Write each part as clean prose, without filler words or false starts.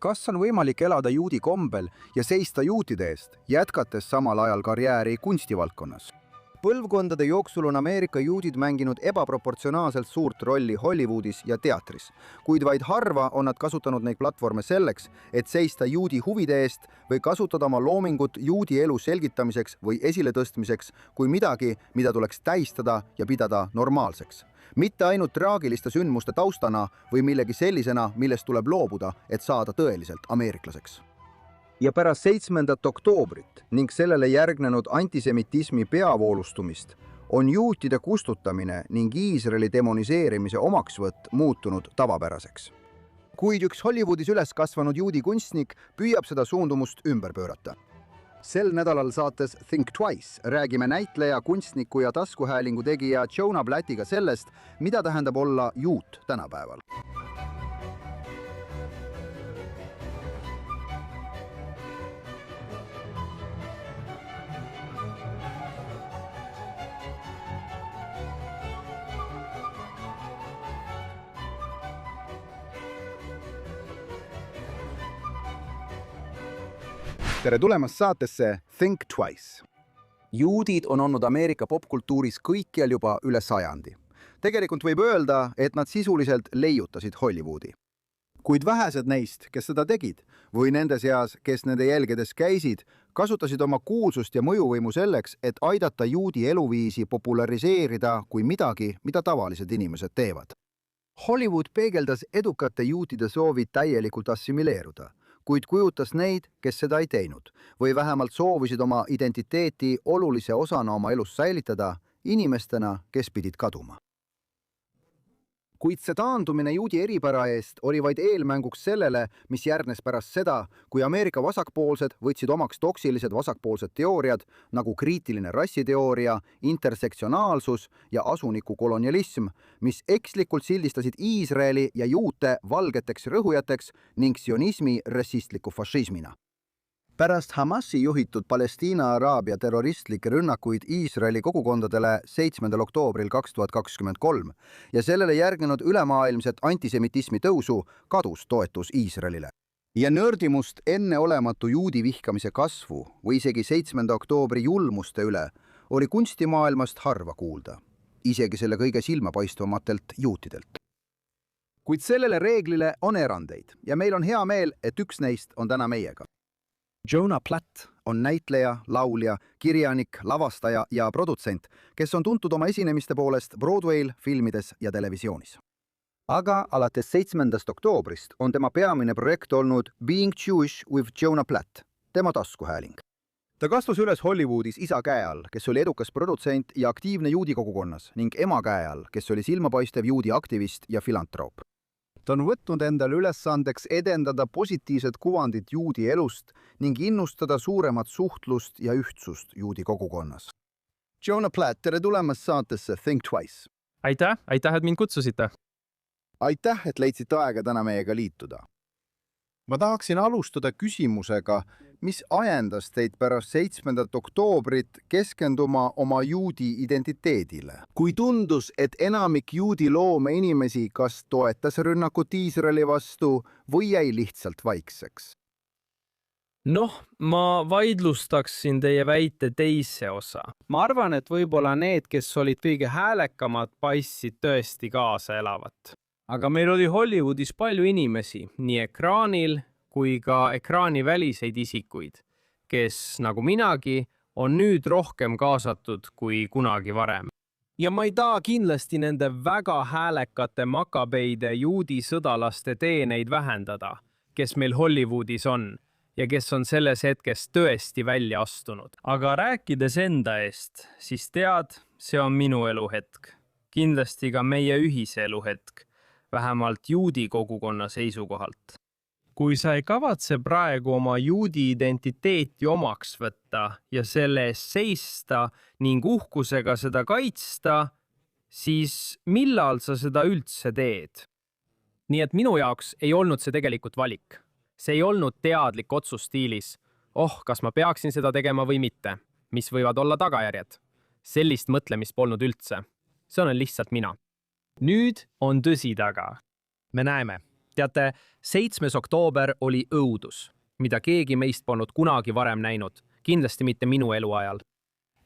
Kas on võimalik elada juudi kombel ja seista juutide eest, jätkates samal ajal karjääri kunstivaldkonnas? Põlvkondade jooksul on Ameerika juudid mänginud ebaproportsionaalselt suurt rolli Hollywoodis ja teatris, kuid vaid harva on nad kasutanud neid platvorme selleks, et seista juudi huvide eest või kasutada oma loomingut juudi elu selgitamiseks või esiletõstmiseks kui midagi, mida tuleks tähistada ja pidada normaalseks. Mitte ainult traagiliste sündmuste taustana või millegi sellisena, millest tuleb loobuda, et saada tõeliselt ameeriklaseks. Ja pärast 7. oktoobrit ning sellele järgnenud antisemitismi peavoolustumist on juutide kustutamine ning Iisraeli demoniseerimise omaksvõtt muutunud tavapäraseks. Kuid üks Hollywoodis üles kasvanud juudi kunstnik püüab seda suundumust ümber pöörata. Sel nädalal saates Think Twice räägime näitleja, kunstniku ja taskuhäälingu tegija Jonah Blattiga sellest, mida tähendab olla juut tänapäeval. Tere tulemast saatesse Think Twice. Juudid on olnud Ameerika popkultuuris kõikjal juba üle sajandi. Tegelikult võib öelda, et nad sisuliselt leiutasid Hollywoodi. Kuid vähesed neist, kes seda tegid, või nende seas, kes nende jälgedes käisid, kasutasid oma kuulsust ja mõjuvõimu selleks, et aidata juudi eluviisi populariseerida kui midagi, mida tavalised inimesed teevad. Hollywood peegeldas edukate juutide soovi täielikult assimileeruda, kuid kujutas neid, kes seda ei teinud, või vähemalt soovisid oma identiteeti olulise osana oma elus säilitada inimestena, kes pidid kaduma. Kuid see taandumine juudi eripära eest oli vaid eelmänguks sellele, mis järgnes pärast seda, kui Ameerika vasakpoolsed võtsid omaks toksilised vasakpoolsed teooriad nagu kriitiline rassiteooria, intersektsionaalsus ja asuniku kolonialism, mis ekslikult sildistasid Iisraeli ja juute valgeteks rõhujateks ning sionismi rassistliku fašismina. Pärast Hamasi juhitud Palestiina-Araabia terroristlikke rünnakuid Iisraeli kogukondadele 7. oktoobril 2023 ja sellele järgnenud ülemaailmset antisemitismi tõusu kadus toetus Iisraelile. Ja nördimust enneolematu juudi vihkamise kasvu või isegi 7. oktoobri julmuste üle oli kunstimaailmast harva kuulda, isegi selle kõige silmapaistvamatelt juutidelt. Kuid sellele reeglile on erandeid ja meil on hea meel, et üks neist on täna meiega. Jonah Blatt on näitleja, laulja, kirjanik, lavastaja ja produtsent, kes on tuntud oma esinemiste poolest Broadway'l, filmides ja televisioonis. Aga alates 7. oktoobrist on tema peamine projekt olnud Being Jewish with Jonah Blatt, tema taskuhääling. Ta kasvas üles Hollywoodis isa käe all, kes oli edukas produtsent ja aktiivne juudi kogukonnas ning ema käe all, kes oli silmapaistev juudi aktivist ja filantroop. Ta on võtnud endale ülesandeks edendada positiivset kuvandit juudi elust ning innustada suuremat suhtlust ja ühtsust juudi kogukonnas. Jonah Blatt, tere tulemast saatesse Think Twice. Aitäh, et mind kutsusite. Aitäh, et leidsite aega täna meiega liituda. Ma tahaksin alustada küsimusega, mis ajendas teid pärast 7. oktoobrit keskenduma oma juudi identiteedile. Kui tundus, et enamik juudi loome inimesi kas toetas rünnakut Iisraeli vastu või jäi lihtsalt vaikseks? Ma vaidlustaksin teie väite teise osa. Ma arvan, et võib-olla need, kes olid kõige häälekamad, paistsid tõesti kaasa elavat. Aga meil oli Hollywoodis palju inimesi, nii ekraanil kui ka ekraani väliseid isikuid, kes, nagu minagi, on nüüd rohkem kaasatud kui kunagi varem. Ja ma ei taha kindlasti nende väga häälekate makabeide juudi sõdalaste teeneid vähendada, kes meil Hollywoodis on ja kes on selles hetkes tõesti välja astunud. Aga rääkides enda eest, siis tead, see on minu eluhetk. Kindlasti ka meie ühise eluhetk. Vähemalt juudi kogukonna seisukohalt. Kui sa ei kavatse praegu oma juudi identiteeti omaks võtta ja selle eest seista ning uhkusega seda kaitsta, siis millal sa seda üldse teed? Nii et minu jaoks ei olnud see tegelikult valik. See ei olnud teadlik otsus stiilis, kas ma peaksin seda tegema või mitte, mis võivad olla tagajärjed. Sellist mõtlemist polnud üldse. See olen lihtsalt mina. Nüüd on tõsi taga. Me näeme, Teate, 7. oktoober oli õudus, mida keegi meist polnud kunagi varem näinud, kindlasti mitte minu eluajal.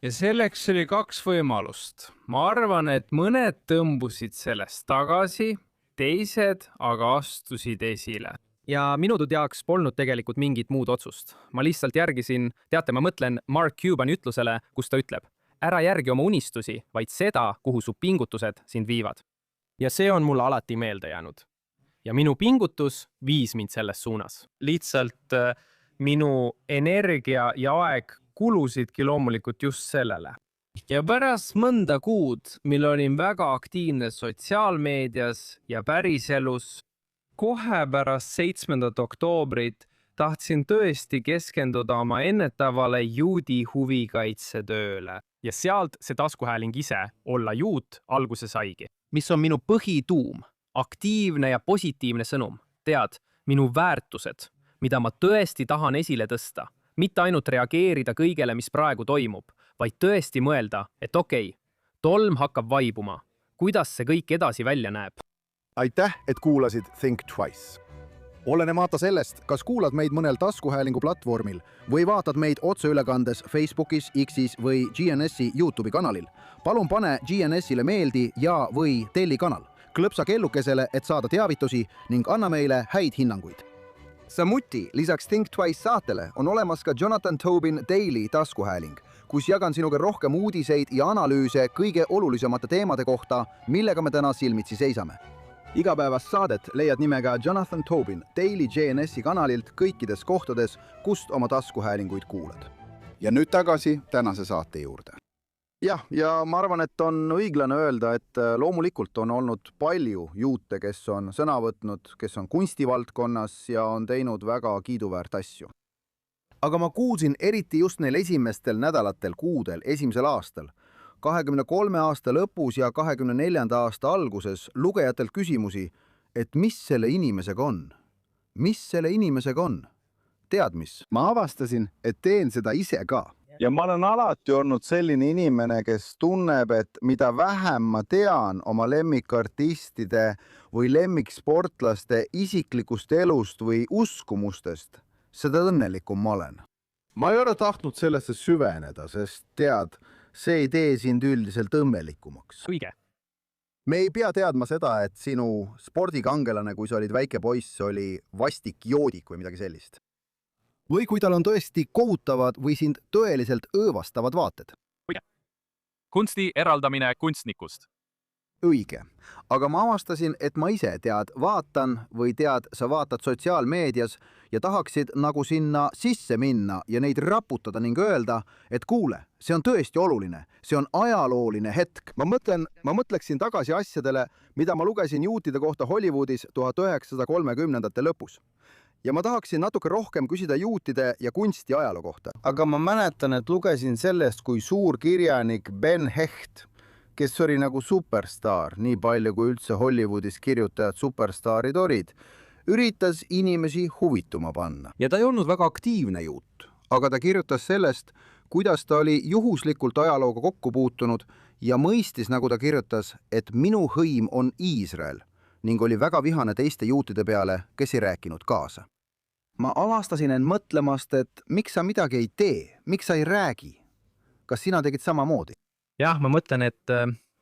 Ja selleks oli 2 võimalust. Ma arvan, et mõned tõmbusid sellest tagasi, teised aga astusid esile. Ja minu jaoks polnud tegelikult mingit muud otsust. Ma lihtsalt järgisin, teate, ma mõtlen Mark Cubani ütlusele, kus ta ütleb, ära järgi oma unistusi, vaid seda, kuhu su pingutused sind viivad. Ja see on mulle alati meelde jäänud. Ja minu pingutus viis mind selles suunas. Lihtsalt minu energia ja aeg kulusidki loomulikult just sellele. Ja pärast mõnda kuud, mil olin väga aktiivne sotsiaalmeedias ja päriselus, kohe pärast 7. oktoobrit tahtsin tõesti keskenduda oma ennetavale juudi huvikaitsetööle. Ja sealt see taskuhääling ise olla juut alguse saigi. Mis on minu põhituum, aktiivne ja positiivne sõnum. Tead, minu väärtused, mida ma tõesti tahan esile tõsta. Mitte ainult reageerida kõigele, mis praegu toimub, vaid tõesti mõelda, et okei, tolm hakkab vaibuma. Kuidas see kõik edasi välja näeb? Aitäh, et kuulasid Think Twice. Olenemata sellest, kas kuulad meid mõnel taskuhäälingu platvormil või vaatad meid otseülekandes Facebookis, X'is või GNS'i YouTube'i kanalil, palun pane GNS'ile meeldi ja või telli kanal. Klõpsa kellukesele, et saada teavitusi ning anna meile häid hinnanguid. Samuti lisaks Think Twice saatele on olemas ka Jonathan Tobin Daily taskuhääling, kus jagan sinuga rohkem uudiseid ja analüüse kõige olulisemate teemade kohta, millega me täna silmitsi seisame. Igapäevast saadet leiad nimega Jonathan Tobin Daily GNS'i kanalilt kõikides kohtades, kust oma taskuhäälinguid kuulad. Ja nüüd tagasi tänase saate juurde. Ja ma arvan, et on õiglane öelda, et loomulikult on olnud palju juute, kes on sõna võtnud, kes on kunstivaldkonnas ja on teinud väga kiiduväärt asju. Aga ma kuulsin eriti just neil esimestel nädalatel, kuudel, esimesel aastal, 23 aasta lõpus ja 24. aasta alguses lugejatelt küsimusi, et mis selle inimesega on? Mis selle inimesega on? Tead mis? Ma avastasin, et teen seda ise ka. Ja ma olen alati olnud selline inimene, kes tunneb, et mida vähem ma tean oma lemmikartistide või lemmiksportlaste isiklikust elust või uskumustest, seda õnnelikum ma olen. Ma ei ole tahtnud sellesse süveneda, sest tead, see ei tee sind üldiselt õnnelikumaks. Õige. Me ei pea teadma seda, et sinu spordikangelane, kui sa olid väike poiss, oli vastik joodik või midagi sellist. Või kui tal on tõesti kohutavad või sind tõeliselt õõvastavad vaated. Kunsti eraldamine kunstnikust. Õige. Aga ma avastasin, et ma ise vaatan või sa vaatad sotsiaalmeedias ja tahaksid nagu sinna sisse minna ja neid raputada ning öelda, et kuule, see on tõesti oluline, see on ajalooline hetk. Ma mõtleksin tagasi asjadele, mida ma lugesin juutide kohta Hollywoodis 1930-ndate lõpus. Ja ma tahaksin natuke rohkem küsida juutide ja kunsti ajaloo kohta. Aga ma mäletan, et lugesin sellest, kui suur kirjanik Ben Hecht, kes oli nagu superstaar, nii palju kui üldse Hollywoodis kirjutajad superstaarid olid, üritas inimesi huvituma panna. Ja ta ei olnud väga aktiivne juut, aga ta kirjutas sellest, kuidas ta oli juhuslikult ajalooga kokku puutunud ja mõistis, nagu ta kirjutas, et minu hõim on Iisrael ning oli väga vihane teiste juutide peale, kes ei rääkinud kaasa. Ma avastasin end mõtlemast, et miks sa midagi ei tee, miks sa ei räägi? Kas sina tegid samamoodi? Jah, ma mõtlen, et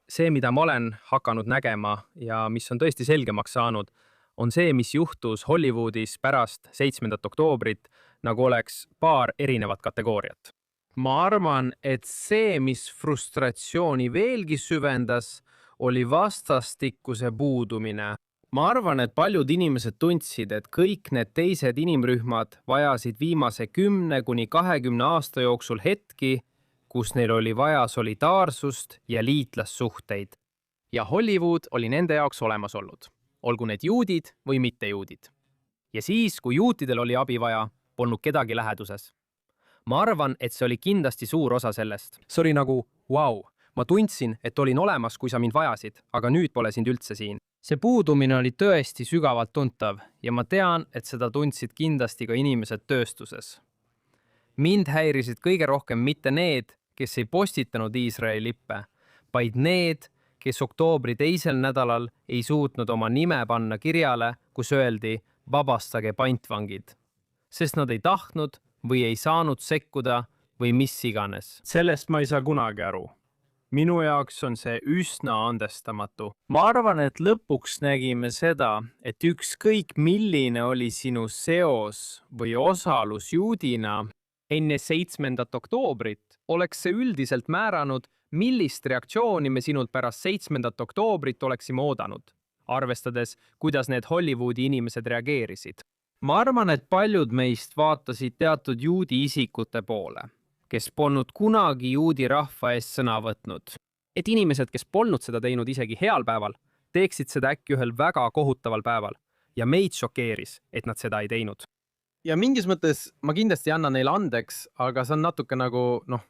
see, mida ma olen hakanud nägema ja mis on tõesti selgemaks saanud, on see, mis juhtus Hollywoodis pärast 7. oktoobrit, nagu oleks paar erinevat kategooriat. Ma arvan, et see, mis frustratsiooni veelgi süvendas, oli vastastikuse puudumine. Ma arvan, et paljud inimesed tundsid, et kõik need teised inimrühmad vajasid viimase 10–20 aasta jooksul hetki, kus neil oli vaja solidaarsust ja liitlassuhteid. Ja Hollywood oli nende jaoks olemas olnud, olgu need juudid või mittejuudid. Ja siis, kui juutidel oli abi vaja, polnud kedagi läheduses. Ma arvan, et see oli kindlasti suur osa sellest. See oli nagu, vau, ma tundsin, et olin olemas, kui sa mind vajasid, aga nüüd pole sind üldse siin. See puudumine oli tõesti sügavalt tuntav ja ma tean, et seda tundsid kindlasti ka inimesed tööstuses. Mind häirisid kõige rohkem mitte need, kes ei postitanud Iisraeli lippe, vaid need, kes oktoobri teisel nädalal ei suutnud oma nime panna kirjale, kus öeldi vabastage pantvangid, sest nad ei tahtnud või ei saanud sekkuda või mis iganes. Sellest ma ei saa kunagi aru. Minu jaoks on see üsna andestamatu. Ma arvan, et lõpuks nägime seda, et ükskõik milline oli sinu seos või osalus juudina, enne 7. oktoobrit oleks see üldiselt määranud, millist reaktsiooni me sinult pärast 7. oktoobrit oleksime oodanud, arvestades, kuidas need Hollywoodi inimesed reageerisid. ma arvan, et paljud meist vaatasid teatud juudi isikute poole, kes polnud kunagi juudi rahva eest sõna võtnud. Et inimesed, kes polnud seda teinud isegi heal päeval, teeksid seda äkki ühel väga kohutaval päeval ja meid šokeeris, et nad seda ei teinud. Ja mingis mõttes ma kindlasti ei anna neile andeks, aga see on natuke nagu,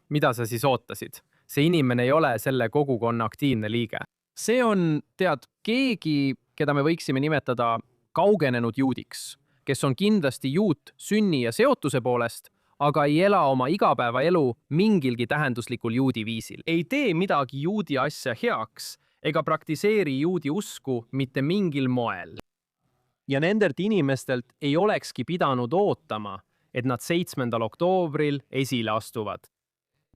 mida sa siis ootasid? See inimene ei ole selle kogukonna aktiivne liige. See on, keegi, keda me võiksime nimetada kaugenenud juudiks, kes on kindlasti juut sünni ja seotuse poolest, aga ei ela oma igapäevaelu mingilgi tähenduslikul juudi viisil. Ei tee midagi juudi asja heaks ega praktiseeri juudi usku mitte mingil moel. Ja nendelt inimestelt ei olekski pidanud ootama, et nad 7. oktoobril esile astuvad.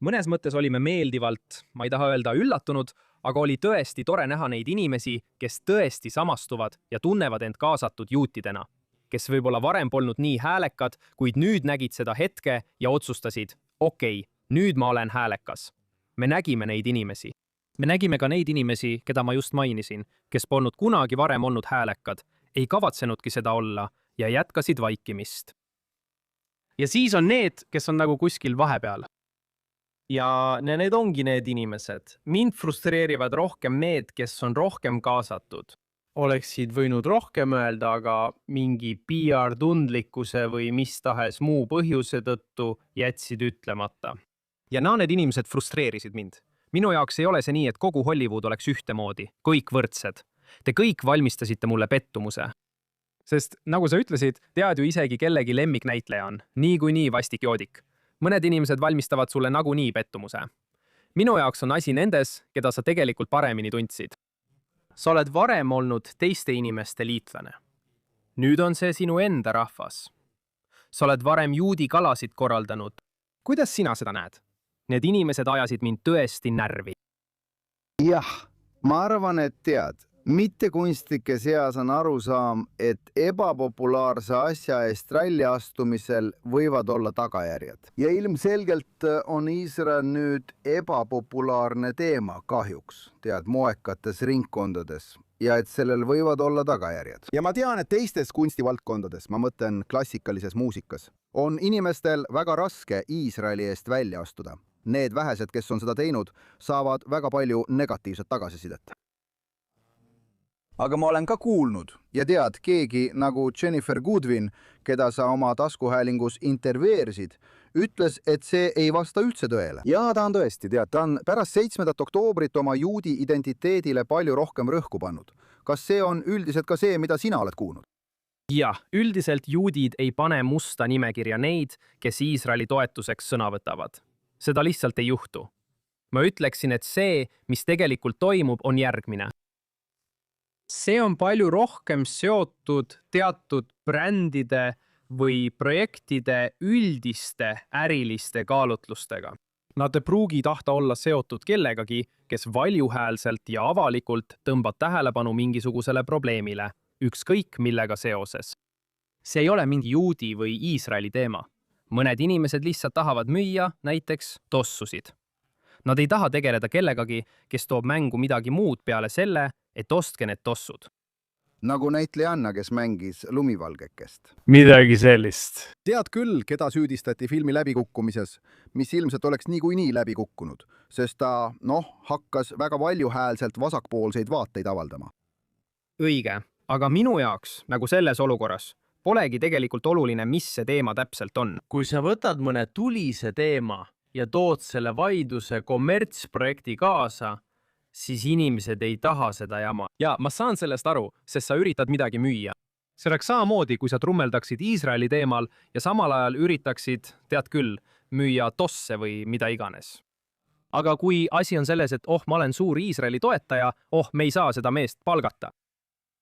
Mõnes mõttes olime meeldivalt, ma ei taha öelda üllatunud, aga oli tõesti tore näha neid inimesi, kes tõesti samastuvad ja tunnevad end kaasatud juutidena, kes võib-olla varem polnud nii häälekad, kuid nüüd nägid seda hetke ja otsustasid, okei, nüüd ma olen häälekas. Me nägime neid inimesi. Me nägime ka neid inimesi, keda ma just mainisin, kes polnud kunagi varem olnud häälekad, ei kavatsenudki seda olla ja jätkasid vaikimist. Ja siis on need, kes on nagu kuskil vahepeal. Ja need ongi need inimesed. Mind frustreerivad rohkem need, kes on rohkem kaasatud. Oleksid võinud rohkem öelda, aga mingi PR-tundlikkuse või mis tahes muu põhjuse tõttu jätsid ütlemata. Ja need inimesed frustreerisid mind. Minu jaoks ei ole see nii, et kogu Hollywood oleks ühtemoodi, kõik võrdsed. Te kõik valmistasite mulle pettumuse. Sest nagu sa ütlesid, tead ju isegi kellegi lemmiknäitleja on, nii vastik joodik. Mõned inimesed valmistavad sulle nagunii pettumuse. Minu jaoks on asi nendes, keda sa tegelikult paremini tundsid. Sa oled varem olnud teiste inimeste liitlane. Nüüd on see sinu enda rahvas. Sa oled varem juudi kalasid korraldanud. Kuidas sina seda näed? Need inimesed ajasid mind tõesti närvi. Jah, ma arvan, et tead, mitte kunstnike seas on arusaam, et ebapopulaarse asja eest väljaastumisel võivad olla tagajärjed. Ja ilmselgelt on Iisrael nüüd ebapopulaarne teema kahjuks, moekates ringkondades, ja et sellel võivad olla tagajärjed. Ja ma tean, et teistes kunstivaldkondades, ma mõtlen klassikalises muusikas, on inimestel väga raske Iisraeli eest välja astuda. Need vähesed, kes on seda teinud, saavad väga palju negatiivset tagasisidet. Aga ma olen ka kuulnud ja tead, keegi nagu Jennifer Goodwin, keda sa oma taskuhäälingus intervjueerisid, ütles, et see ei vasta üldse tõele. Ja ta on tõesti, ta on pärast 7. oktoobrit oma juudi identiteedile palju rohkem rõhku pannud. Kas see on üldiselt ka see, mida sina oled kuulnud? Jah, üldiselt juudid ei pane musta nimekirja neid, kes Iisraeli toetuseks sõna võtavad. Seda lihtsalt ei juhtu. Ma ütleksin, et see, mis tegelikult toimub, on järgmine. See on palju rohkem seotud teatud brändide või projektide üldiste äriliste kaalutlustega. Nad ei pruugi tahta olla seotud kellegagi, kes valjuhäälselt ja avalikult tõmbab tähelepanu mingisugusele probleemile, ükskõik millega seoses. See ei ole mingi juudi või Iisraeli teema. Mõned inimesed lihtsalt tahavad müüa näiteks tossusid. Nad ei taha tegeleda kellegagi, kes toob mängu midagi muud peale selle, et ostke need tossud. Nagu näitlejanna, kes mängis lumivalgekest. Midagi sellist. Tead küll, keda süüdistati filmi läbikukkumises, mis ilmselt oleks niikuinii läbi kukkunud, sest ta, hakkas väga valjuhäälselt vasakpoolseid vaateid avaldama. Õige, aga minu jaoks, nagu selles olukorras, polegi tegelikult oluline, mis see teema täpselt on. Kui sa võtad mõne tulise teema ja tood selle vaidluse kommertsprojekti kaasa, siis inimesed ei taha seda jama. Ja ma saan sellest aru, sest sa üritad midagi müüa. See oleks samamoodi, kui sa trummeldaksid Iisraeli teemal ja samal ajal üritaksid, tead küll, müüa tosse või mida iganes. aga kui asi on selles, et ma olen suur Iisraeli toetaja, me ei saa seda meest palgata.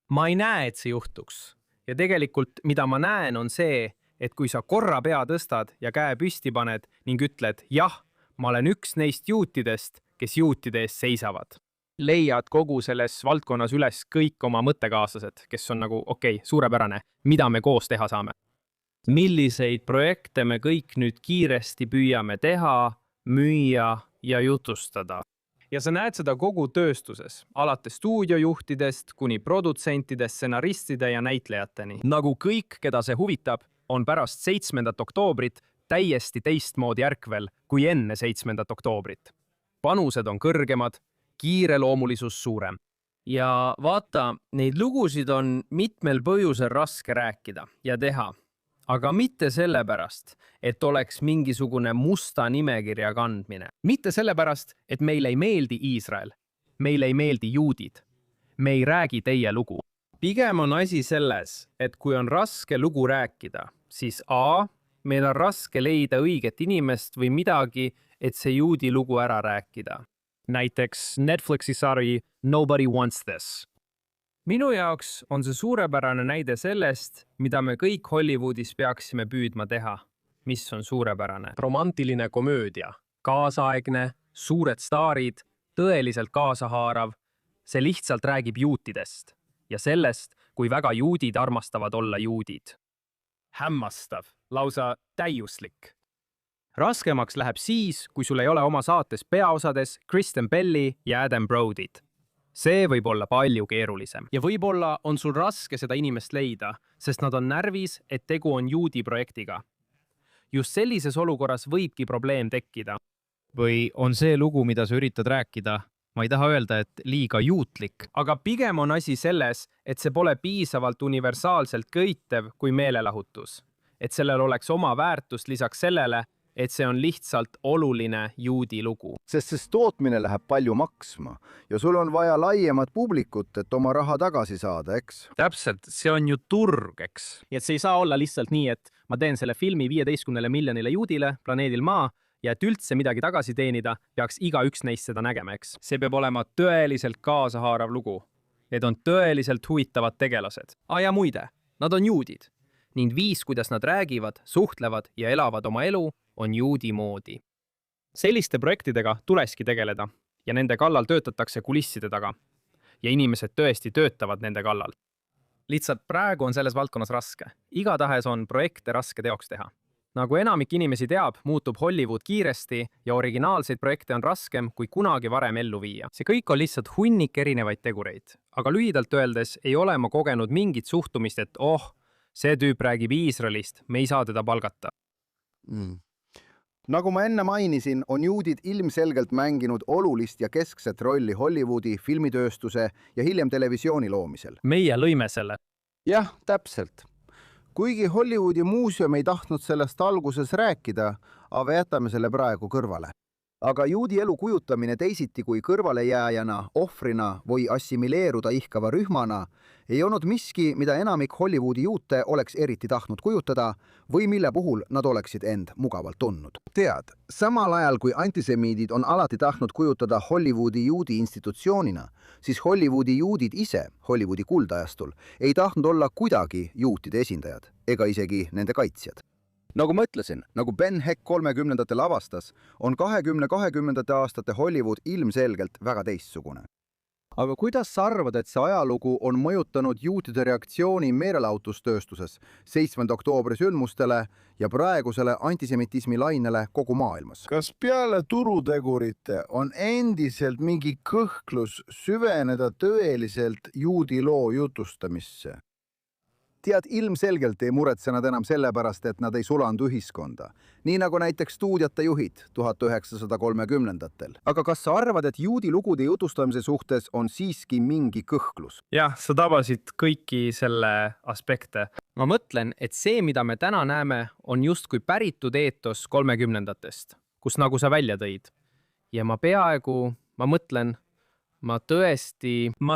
Ma ei näe, et see juhtuks. Ja tegelikult, mida ma näen, on see, et kui sa korra pea tõstad ja käe püsti paned ning ütled, jah, ma olen üks neist juutidest, kes juutide eest seisavad. Leiad kogu selles valdkonnas üles kõik oma mõttekaaslased, kes on nagu, suurepärane, mida me koos teha saame. Milliseid projekte me kõik nüüd kiiresti püüame teha, müüa ja jutustada. Ja sa näed seda kogu tööstuses, alates stuudiojuhtidest kuni produtsentidest, stsenaristide ja näitlejateni. Nagu kõik, keda see huvitab, on pärast 7. oktoobrit täiesti teistmoodi ärkvel kui enne 7. oktoobrit. Panused on kõrgemad, kiireloomulisus suurem. Ja vaata, neid lugusid on mitmel põhjusel raske rääkida ja teha. Aga mitte sellepärast, et oleks mingisugune musta nimekirja kandmine. Mitte sellepärast, et meile ei meeldi Iisrael. Meile ei meeldi juudid. Me ei räägi teie lugu. Pigem on asi selles, et kui on raske lugu rääkida, siis A, meil on raske leida õiget inimest või midagi, et see juudi lugu ära rääkida. Näiteks Netflixi sari Nobody Wants This. Minu jaoks on see suurepärane näide sellest, mida me kõik Hollywoodis peaksime püüdma teha, mis on suurepärane. Romantiline komöödia, kaasaegne, suured staarid, tõeliselt kaasahaarav, see lihtsalt räägib juutidest ja sellest, kui väga juudid armastavad olla juudid. Hämmastav, lausa täiuslik. Raskemaks läheb siis, kui sul ei ole oma saates peaosades Kristen Belli ja Adam Brody'd. See võib olla palju keerulisem. Ja võib-olla on sul raske seda inimest leida, sest nad on närvis, et tegu on juudi projektiga. Just sellises olukorras võibki probleem tekkida. Või on see lugu, mida sa üritad rääkida? Ma ei taha öelda, et liiga juutlik. Aga pigem on asi selles, et see pole piisavalt universaalselt köitev kui meelelahutus. Et sellel oleks oma väärtust lisaks sellele, et see on lihtsalt oluline juudi lugu. Sest tootmine läheb palju maksma ja sul on vaja laiemat publikut, et oma raha tagasi saada, eks? Täpselt, see on ju turg, eks? Ja see ei saa olla lihtsalt nii, et ma teen selle filmi 15 miljonile juudile planeedil Maa ja et üldse midagi tagasi teenida, peaks igaüks neist seda nägema, eks? See peab olema tõeliselt kaasahaarav lugu. Need on tõeliselt huvitavad tegelased. Ja muide, nad on juudid. Ning viis, kuidas nad räägivad, suhtlevad ja elavad oma elu, on juudi moodi. Selliste projektidega tuleski tegeleda ja nende kallal töötatakse kulisside taga. Ja inimesed tõesti töötavad nende kallal. Lihtsalt praegu on selles valdkonnas raske. Igatahes on projekte raske teoks teha. Nagu enamik inimesi teab, muutub Hollywood kiiresti ja originaalseid projekte on raskem kui kunagi varem ellu viia. See kõik on lihtsalt hunnik erinevaid tegureid. Aga lühidalt öeldes ei ole ma kogenud mingit suhtumist, et see tüüp räägib Iisraelist, me ei saa teda palgata. Nagu ma enne mainisin, on juudid ilmselgelt mänginud olulist ja keskset rolli Hollywoodi, filmitööstuse ja hiljem televisiooni loomisel. Meie lõime selle. Jah, täpselt. Kuigi Hollywoodi muuseum ei tahtnud sellest alguses rääkida, aga jätame selle praegu kõrvale. Aga juudi elu kujutamine teisiti kui kõrvalejääjana, ohvrina või assimileeruda ihkava rühmana ei olnud miski, mida enamik Hollywoodi juute oleks eriti tahtnud kujutada või mille puhul nad oleksid end mugavalt tundnud. Tead, samal ajal kui antisemiidid on alati tahtnud kujutada Hollywoodi juudi institutsioonina, siis Hollywoodi juudid ise Hollywoodi kuldajastul ei tahtnud olla kuidagi juutide esindajad ega isegi nende kaitsjad. Nagu ma ütlesin, nagu Ben Heck 30-ndatel avastas, on 2020. aastate Hollywood ilmselgelt väga teistsugune. Aga kuidas sa arvad, et see ajalugu on mõjutanud juutide reaktsiooni meelelahutustööstuses 7. oktoobri sündmustele ja praegusele antisemitismi lainele kogu maailmas? Kas peale turutegurite on endiselt mingi kõhklus süveneda tõeliselt juudi loo jutustamisse? Tead, ilmselgelt ei muretse nad enam sellepärast, et nad ei sulandu ühiskonda. Nii nagu näiteks stuudiate juhid 1930-ndatel. Aga kas sa arvad, et juudi lugude jutustamise suhtes on siiski mingi kõhklus? Jah, sa tabasid kõiki selle aspekte. Ma mõtlen, et see, mida me täna näeme, on justkui päritud eetos 30-ndatest, kus nagu sa välja tõid. Ja ma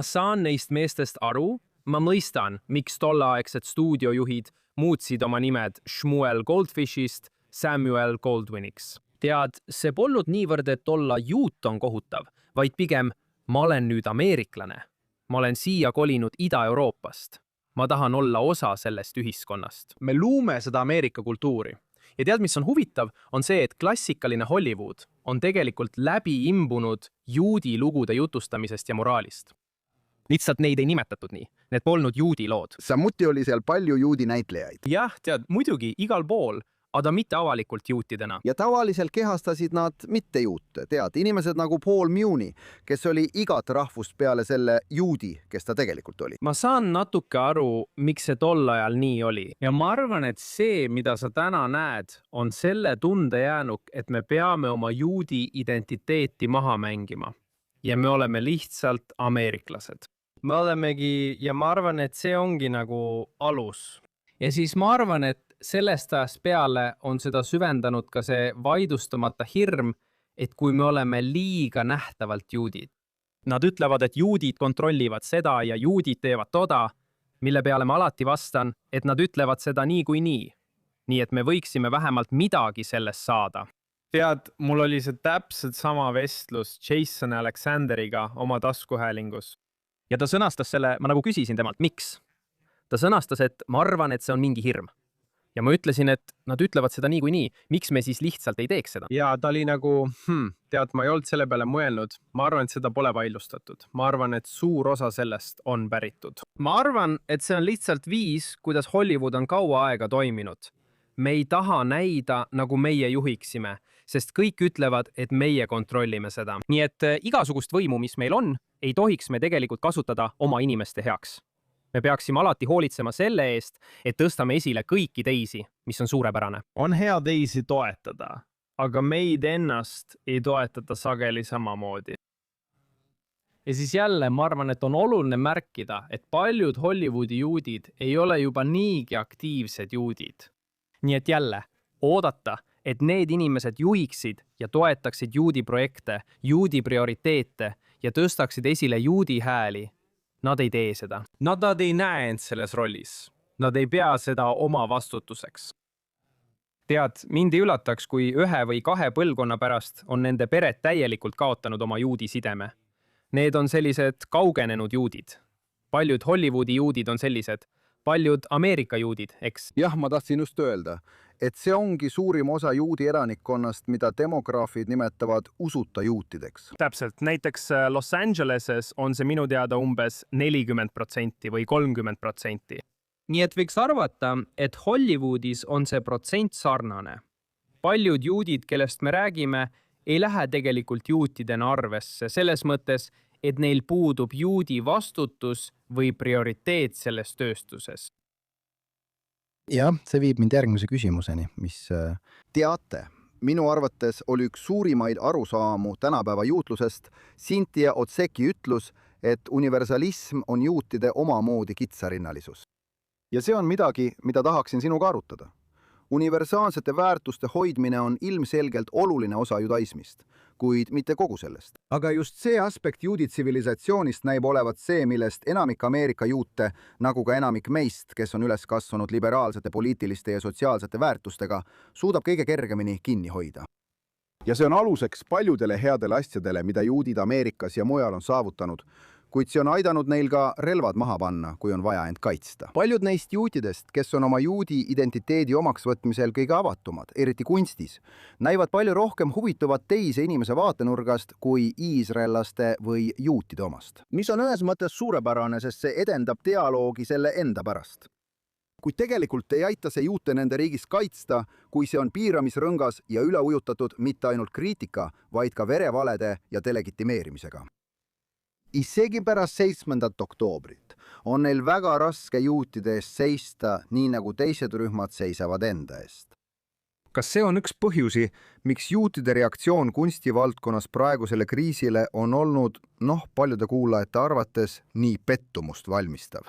saan neist meestest aru. Ma mõistan, miks tolleaegsed stuudiojuhid muutsid oma nimed Shmuel Goldfishist Samuel Goldwiniks. tead, see polnud niivõrd, et olla juut on kohutav, vaid pigem ma olen nüüd ameeriklane. Ma olen siia kolinud Ida-Euroopast. Ma tahan olla osa sellest ühiskonnast. Me luume seda Ameerika kultuuri. Ja tead, mis on huvitav, on see, et klassikaline Hollywood on tegelikult läbi imbunud juudi lugude jutustamisest ja moraalist. Lihtsalt neid ei nimetatud nii. Need polnud juudi lood. samuti oli seal palju juudi näitlejaid. Jah, tead, muidugi igal pool, aga mitte avalikult juutidena. Ja tavaliselt kehastasid nad mitte juute, tead, inimesed nagu Paul Muni, kes oli igat rahvust peale selle juudi, kes ta tegelikult oli. Ma saan natuke aru, miks see tol ajal nii oli. Ja ma arvan, et see, mida sa täna näed, on selle tunde jäänuk, et me peame oma juudi identiteeti maha mängima. Ja me oleme lihtsalt ameeriklased. Me olemegi, ja ma arvan, et see ongi nagu alus. Ja siis ma arvan, et sellest ajast peale on seda süvendanud ka see vaidustamata hirm, et kui me oleme liiga nähtavalt juudid. Nad ütlevad, et juudid kontrollivad seda ja juudid teevad toda, mille peale ma alati vastan, et nad ütlevad seda nii kui nii. Nii et me võiksime vähemalt midagi sellest saada. Tead, mul oli see täpselt sama vestlus Jason Alexanderiga oma taskuhäälingus. Ja ta sõnastas selle, ma nagu küsisin temalt, miks? Ta sõnastas, et ma arvan, et see on mingi hirm. Ja ma ütlesin, et nad ütlevad seda nii kui nii. Miks me siis lihtsalt ei teeks seda? Ja ta oli nagu, tead, ma ei olnud selle peale mõelnud. Ma arvan, et seda pole vaidlustatud. Ma arvan, et suur osa sellest on päritud. Ma arvan, et see on lihtsalt viis, kuidas Hollywood on kaua aega toiminud. Me ei taha näida, nagu meie juhiksime, sest kõik ütlevad, et meie kontrollime seda. Nii et igasugust võimu, mis meil on, ei tohiks me tegelikult kasutada oma inimeste heaks. Me peaksime alati hoolitsema selle eest, et tõstame esile kõiki teisi, mis on suurepärane. On hea teisi toetada, aga meid ennast ei toetata sageli samamoodi. Ja siis jälle ma arvan, et on oluline märkida, et paljud Hollywoodi juudid ei ole juba niigi aktiivsed juudid. Nii et jälle, oodata, et need inimesed juhiksid ja toetaksid juudi projekte, juudi prioriteete ja tõstaksid esile juudi hääli. Nad ei tee seda. Nad ei näe end selles rollis. Nad ei pea seda oma vastutuseks. Tead, mind ei üllataks, kui 1 või 2 põlvkonna pärast on nende pered täielikult kaotanud oma juudi sideme. Need on sellised kaugenenud juudid. Paljud Hollywoodi juudid on sellised. Paljud Ameerika juudid, eks? Jah, ma tahtsin just öelda, et see ongi suurim osa juudi elanikkonnast, mida demograafid nimetavad usuta juutideks. Täpselt. Näiteks Los Angeleses on see minu teada umbes 40% või 30%. Nii et võiks arvata, et Hollywoodis on see protsent sarnane. Paljud juudid, kellest me räägime, ei lähe tegelikult juutidena arvesse selles mõttes, et neil puudub juudi vastutus või prioriteet selles tööstuses. Jah, see viib mind järgmise küsimuseni, mis teate. Minu arvates oli üks suurimaid arusaamu tänapäeva juutlusest Cynthia Otseki ütlus, et universalism on juutide omamoodi kitsarinnalisus. Ja see on midagi, mida tahaksin sinuga arutada. Universaalsete väärtuste hoidmine on ilmselgelt oluline osa judaismist, kuid mitte kogu sellest. Aga just see aspekt juudi tsivilisatsioonist näib olevat see, millest enamik Ameerika juute, nagu ka enamik meist, kes on üles kasvanud liberaalsete poliitiliste ja sotsiaalsete väärtustega, suudab kõige kergemini kinni hoida. Ja see on aluseks paljudele headele asjadele, mida juudid Ameerikas ja mujal on saavutanud, kuid see on aidanud neil ka relvad maha panna, kui on vaja end kaitsta. Paljud neist juutidest, kes on oma juudi identiteedi omaksvõtmisel kõige avatumad, eriti kunstis, näivad palju rohkem huvituvat teise inimese vaatenurgast kui iisraellaste või juutide omast. Mis on ühes mõttes suurepärane, sest see edendab dialoogi selle enda pärast. Kuid tegelikult ei aita see juute nende riigis kaitsta, kui see on piiramisrõngas ja üle ujutatud mitte ainult kriitika, vaid ka verevalede ja delegitimeerimisega. Isegi pärast 7. oktoobrit on neil väga raske juutide eest seista, nii nagu teised rühmad seisavad enda eest. Kas see on üks põhjusi, miks juutide reaktsioon kunstivaldkonnas praegusele kriisile on olnud, paljude kuulajate arvates, nii pettumust valmistav?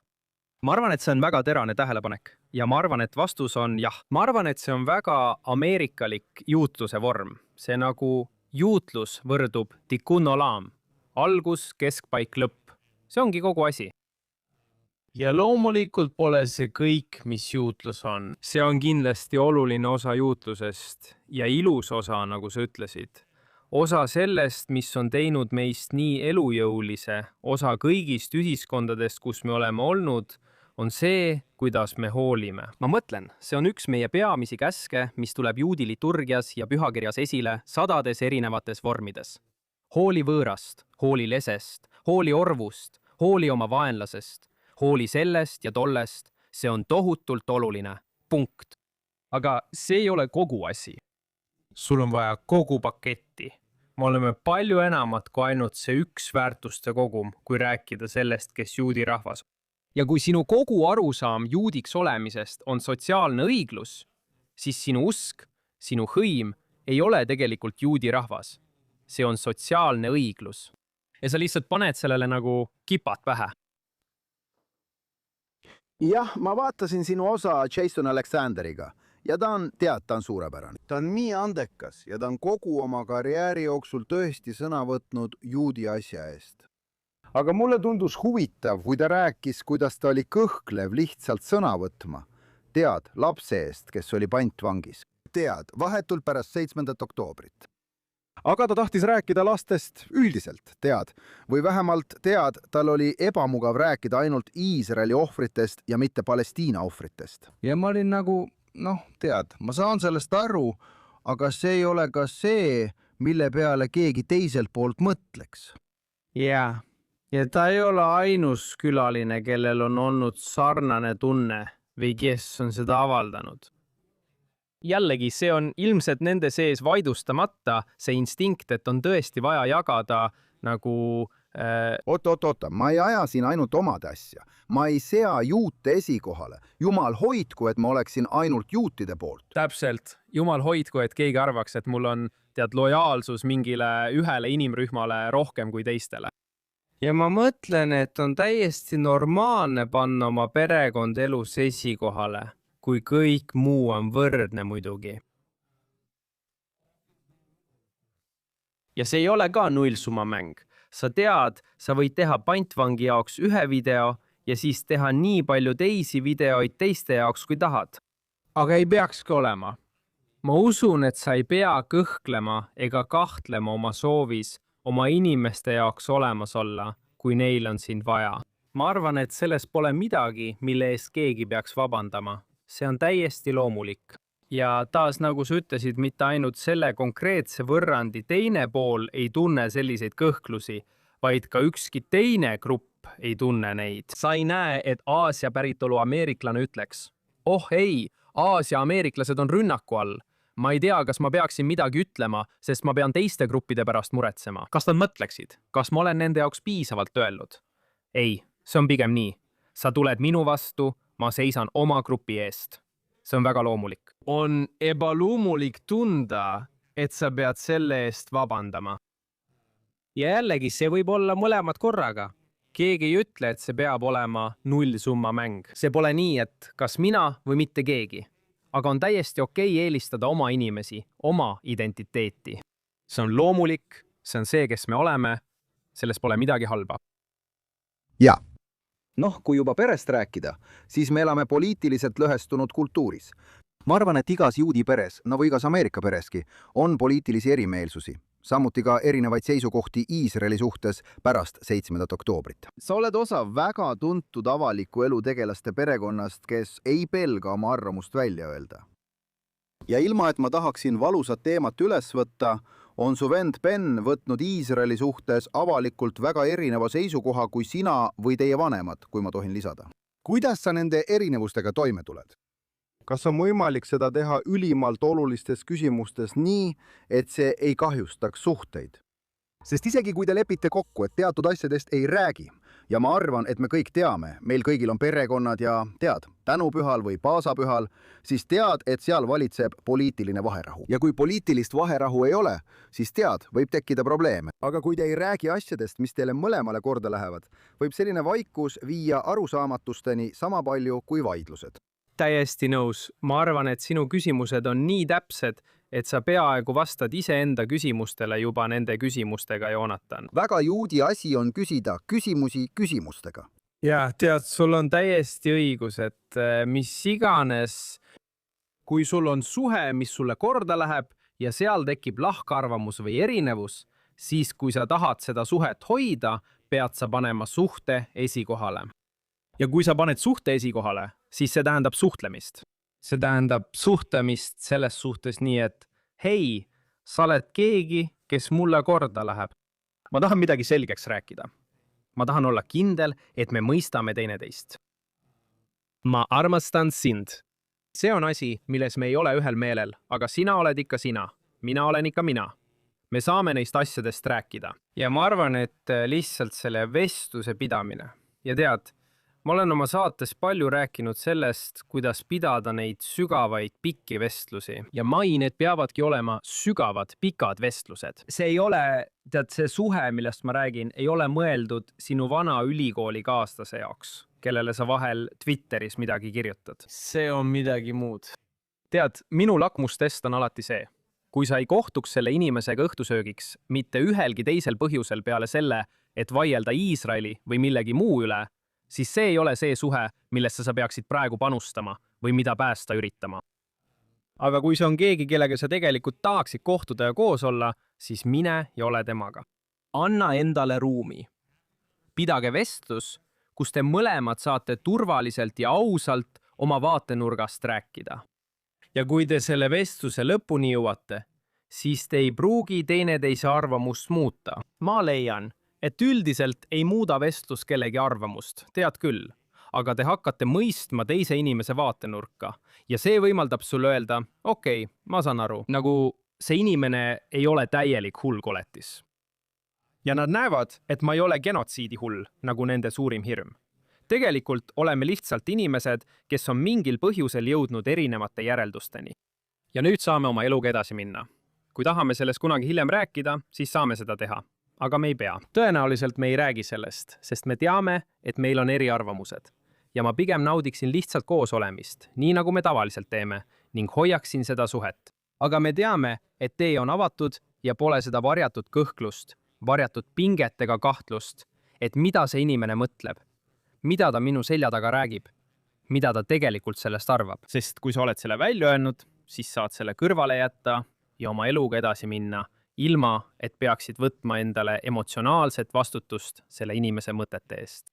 Ma arvan, et see on väga terane tähelepanek ja ma arvan, et vastus on jah. Ma arvan, et see on väga ameerikalik juutluse vorm. See nagu juutlus võrdub tikkun olam. Algus, keskpaik, lõpp. See ongi kogu asi. ja loomulikult pole see kõik, mis juutlus on. see on kindlasti oluline osa juutlusest ja ilus osa, nagu sa ütlesid. Osa sellest, mis on teinud meist nii elujõulise, osa kõigist ühiskondadest, kus me oleme olnud, on see, kuidas me hoolime. Ma mõtlen, see on üks meie peamisi käske, mis tuleb juudi liturgias ja pühakirjas esile sadades erinevates vormides. Hooli võõrast, hooli lesest, hooli orvust, hooli oma vaenlasest, hooli sellest ja tollest, see on tohutult oluline. Punkt. Aga see ei ole kogu asi. Sul on vaja kogu paketti. Me oleme palju enamat kui ainult see üks väärtuste kogum, kui rääkida sellest, kes juudi rahvas. Ja kui sinu kogu arusaam juudiks olemisest on sotsiaalne õiglus, siis sinu usk, sinu hõim ei ole tegelikult juudi rahvas. See on sotsiaalne õiglus. Ja sa lihtsalt paned sellele nagu kipad pähe. jah, ma vaatasin sinu osa Jason Alexanderiga ja ta on suurepärane. ta on nii andekas ja ta on kogu oma karjääri jooksul tõesti sõna võtnud juudi asja eest. aga mulle tundus huvitav, kui ta rääkis, kuidas ta oli kõhklev lihtsalt sõna võtma. Tead, lapse eest, kes oli pantvangis. Tead, vahetult pärast 7. oktoobrit. Aga ta tahtis rääkida lastest üldiselt, tead, või vähemalt tead, tal oli ebamugav rääkida ainult Iisraeli ohvritest ja mitte Palestiina ohvritest. Ja ma olin nagu, tead, ma saan sellest aru, aga see ei ole ka see, mille peale keegi teiselt poolt mõtleks. Ja ta ei ole ainus külaline, kellel on olnud sarnane tunne või kes on seda avaldanud. Jällegi, see on ilmselt nende sees vaidustamata see instinkt, et on tõesti vaja jagada nagu... Oota, ma ei aja siin ainult omade asja. Ma ei sea juute esikohale. Jumal hoidku, et ma oleksin ainult juutide poolt. Täpselt. Jumal hoidku, et keegi arvaks, et mul on lojaalsus mingile ühele inimrühmale rohkem kui teistele. Ja ma mõtlen, et on täiesti normaalne panna oma perekond elus esikohale, kui kõik muu on võrdne muidugi. Ja see ei ole ka nullsummamäng. Sa tead, sa võid teha pantvangi jaoks ühe video ja siis teha nii palju teisi videoid teiste jaoks, kui tahad. Aga ei peakski olema. Ma usun, et sa ei pea kõhklema ega kahtlema oma soovis oma inimeste jaoks olemas olla, kui neil on sind vaja. Ma arvan, et selles pole midagi, mille eest keegi peaks vabandama. See on täiesti loomulik. Ja taas, nagu sa ütlesid, mitte ainult selle konkreetse võrrandi teine pool ei tunne selliseid kõhklusi, vaid ka ükski teine grupp ei tunne neid. Sa ei näe, et Aasia päritolu ameeriklane ütleks, oh ei, Aasia ameeriklased on rünnaku all. Ma ei tea, kas ma peaksin midagi ütlema, sest ma pean teiste gruppide pärast muretsema. Kas nad mõtleksid? Kas ma olen nende jaoks piisavalt öelnud? Ei, see on pigem nii. Sa tuled minu vastu, ma seisan oma grupi eest. See on väga loomulik. On ebaloomulik tunda, et sa pead selle eest vabandama. Ja jällegi, see võib olla mõlemad korraga. Keegi ei ütle, et see peab olema nullsumma mäng. See pole nii, et kas mina või mitte keegi. Aga on täiesti okei eelistada oma inimesi, oma identiteeti. See on loomulik, see on see, kes me oleme, selles pole midagi halba. Ja. Kui juba perest rääkida, siis me elame poliitiliselt lõhestunud kultuuris. Ma arvan, et igas juudi peres, nagu igas Ameerika pereski, on poliitilisi erimeelsusi. Samuti ka erinevaid seisukohti Iisraeli suhtes pärast 7. oktoobrit. Sa oled osa väga tuntud avaliku elu tegelaste perekonnast, kes ei pelga oma arvamust välja öelda. Ja ilma, et ma tahaksin valusat teemat üles võtta, on su vend Ben võtnud Iisraeli suhtes avalikult väga erineva seisukoha kui sina või teie vanemad, kui ma tohin lisada. Kuidas sa nende erinevustega toime tuled? Kas on võimalik seda teha ülimalt olulistes küsimustes nii, et see ei kahjustaks suhteid? Sest isegi kui te lepite kokku, et teatud asjadest ei räägi, ja ma arvan, et me kõik teame, meil kõigil on perekonnad ja tead, tänupühal või paasapühal, siis tead, et seal valitseb poliitiline vaherahu. Ja kui poliitilist vaherahu ei ole, siis tead, võib tekkida probleeme. Aga kui te ei räägi asjadest, mis teile mõlemale korda lähevad, võib selline vaikus viia arusaamatusteni sama palju kui vaidlused. Täiesti nõus. Ma arvan, et sinu küsimused on nii täpsed, et sa peaaegu vastad iseenda küsimustele juba nende küsimustega, Joonatan. Väga juudi asi on küsida küsimusi küsimustega. ja tead, sul on täiesti õigus, et mis iganes, kui sul on suhe, mis sulle korda läheb ja seal tekib lahkarvamus või erinevus, siis kui sa tahad seda suhet hoida, pead sa panema suhte esikohale. Ja kui sa paned suhte esikohale, siis see tähendab suhtlemist. See tähendab suhtlemist selles suhtes nii, et hei, sa oled keegi, kes mulle korda läheb. Ma tahan midagi selgeks rääkida. Ma tahan olla kindel, et me mõistame teineteist. Ma armastan sind. See on asi, milles me ei ole ühel meelel, aga sina oled ikka sina. Mina olen ikka mina. Me saame neist asjadest rääkida. Ja ma arvan, et lihtsalt selle vestluse pidamine. Ja tead, ma olen oma saates palju rääkinud sellest, kuidas pidada neid sügavaid pikki vestlusi. Ja need peavadki olema sügavad, pikad vestlused. See ei ole, tead, see suhe, millest ma räägin, ei ole mõeldud sinu vana ülikooli kaaslase jaoks, kellele sa vahel Twitteris midagi kirjutad. See on midagi muud. Tead, minu lakmustest on alati see. Kui sa ei kohtuks selle inimesega õhtusöögiks mitte ühelgi teisel põhjusel peale selle, et vaielda Iisraeli või millegi muu üle, siis see ei ole see suhe, millesse sa peaksid praegu panustama või mida päästa üritama. Aga kui see on keegi, kellega sa tegelikult tahaksid kohtuda ja koos olla, siis mine ja ole temaga. Anna endale ruumi. Pidage vestlus, kus te mõlemad saate turvaliselt ja ausalt oma vaatenurgast rääkida. Ja kui te selle vestluse lõpuni jõuate, siis te ei pruugi teineteise arvamust muuta. Ma leian, et üldiselt ei muuda vestlus kellegi arvamust, tead küll, aga te hakkate mõistma teise inimese vaatenurka ja see võimaldab sul öelda, okei, ma saan aru, nagu see inimene ei ole täielik hullkoletis. Ja nad näevad, et ma ei ole genotsiidi hull, nagu nende suurim hirm. Tegelikult oleme lihtsalt inimesed, kes on mingil põhjusel jõudnud erinevate järeldusteni. Ja nüüd saame oma eluga edasi minna. Kui tahame sellest kunagi hiljem rääkida, siis saame seda teha. Aga me ei pea. Tõenäoliselt me ei räägi sellest, sest me teame, et meil on eriarvamused. Ja ma pigem naudiksin lihtsalt koos olemist, nii nagu me tavaliselt teeme, ning hoiaksin seda suhet. Aga me teame, et tee on avatud ja pole seda varjatud kõhklust, varjatud pinget ega kahtlust, et mida see inimene mõtleb, mida ta minu selja taga räägib, mida ta tegelikult sellest arvab. Sest kui sa oled selle välja öelnud, siis saad selle kõrvale jätta ja oma eluga edasi minna, ilma et peaksid võtma endale emotsionaalset vastutust selle inimese mõtete eest.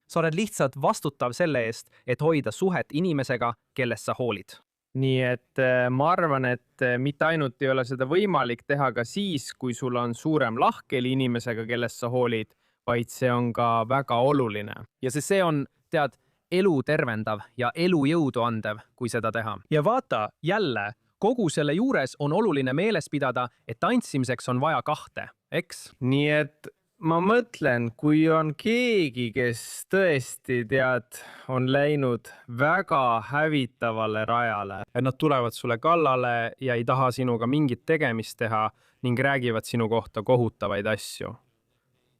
Sa oled lihtsalt vastutav selle eest, et hoida suhet inimesega, kellest sa hoolid. Nii et ma arvan, et mitte ainult ei ole seda võimalik teha ka siis, kui sul on suurem lahkeli inimesega, kellest sa hoolid, vaid see on ka väga oluline. Ja see on, tead, elu tervendav ja elu jõudu andev, kui seda teha. Ja vaata, jälle, kogu selle juures on oluline meeles pidada, et tantsimiseks on vaja kahte, eks? Nii et ma mõtlen, kui on keegi, kes tõesti, tead, on läinud väga hävitavale rajale, et nad tulevad sulle kallale ja ei taha sinuga mingit tegemist teha ning räägivad sinu kohta kohutavaid asju.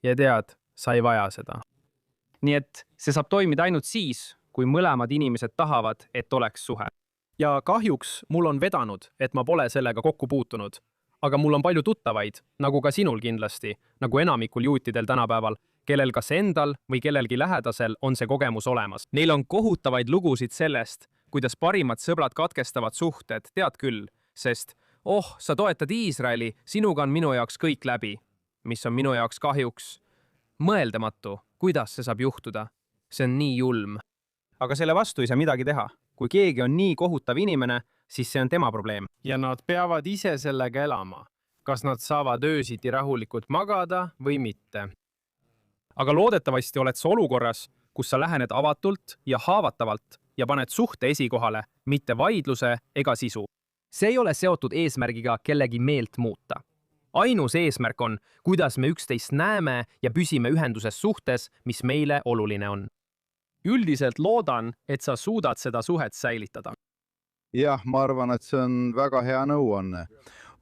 Ja tead, sa ei vaja seda. Nii et see saab toimida ainult siis, kui mõlemad inimesed tahavad, et oleks suhe. Ja kahjuks mul on vedanud, et ma pole sellega kokku puutunud. Aga mul on palju tuttavaid, nagu ka sinul kindlasti, nagu enamikul juutidel tänapäeval, kellel kas endal või kellelgi lähedasel on see kogemus olemas. Neil on kohutavaid lugusid sellest, kuidas parimad sõbrad katkestavad suhted, tead küll, sest sa toetad Iisraeli, sinuga on minu jaoks kõik läbi, mis on minu jaoks kahjuks mõeldamatu, kuidas see saab juhtuda. See on nii julm. Aga selle vastu ei saa midagi teha. Kui keegi on nii kohutav inimene, siis see on tema probleem. Ja nad peavad ise sellega elama. Kas nad saavad öösiti rahulikult magada või mitte. Aga loodetavasti oled sa olukorras, kus sa lähened avatult ja haavatavalt ja paned suhte esikohale, mitte vaidluse ega sisu. See ei ole seotud eesmärgiga kellegi meelt muuta. Ainus eesmärk on, kuidas me üksteist näeme ja püsime ühenduses suhtes, mis meile oluline on. Üldiselt loodan, et sa suudad seda suhet säilitada. Jah, ma arvan, et see on väga hea nõuanne.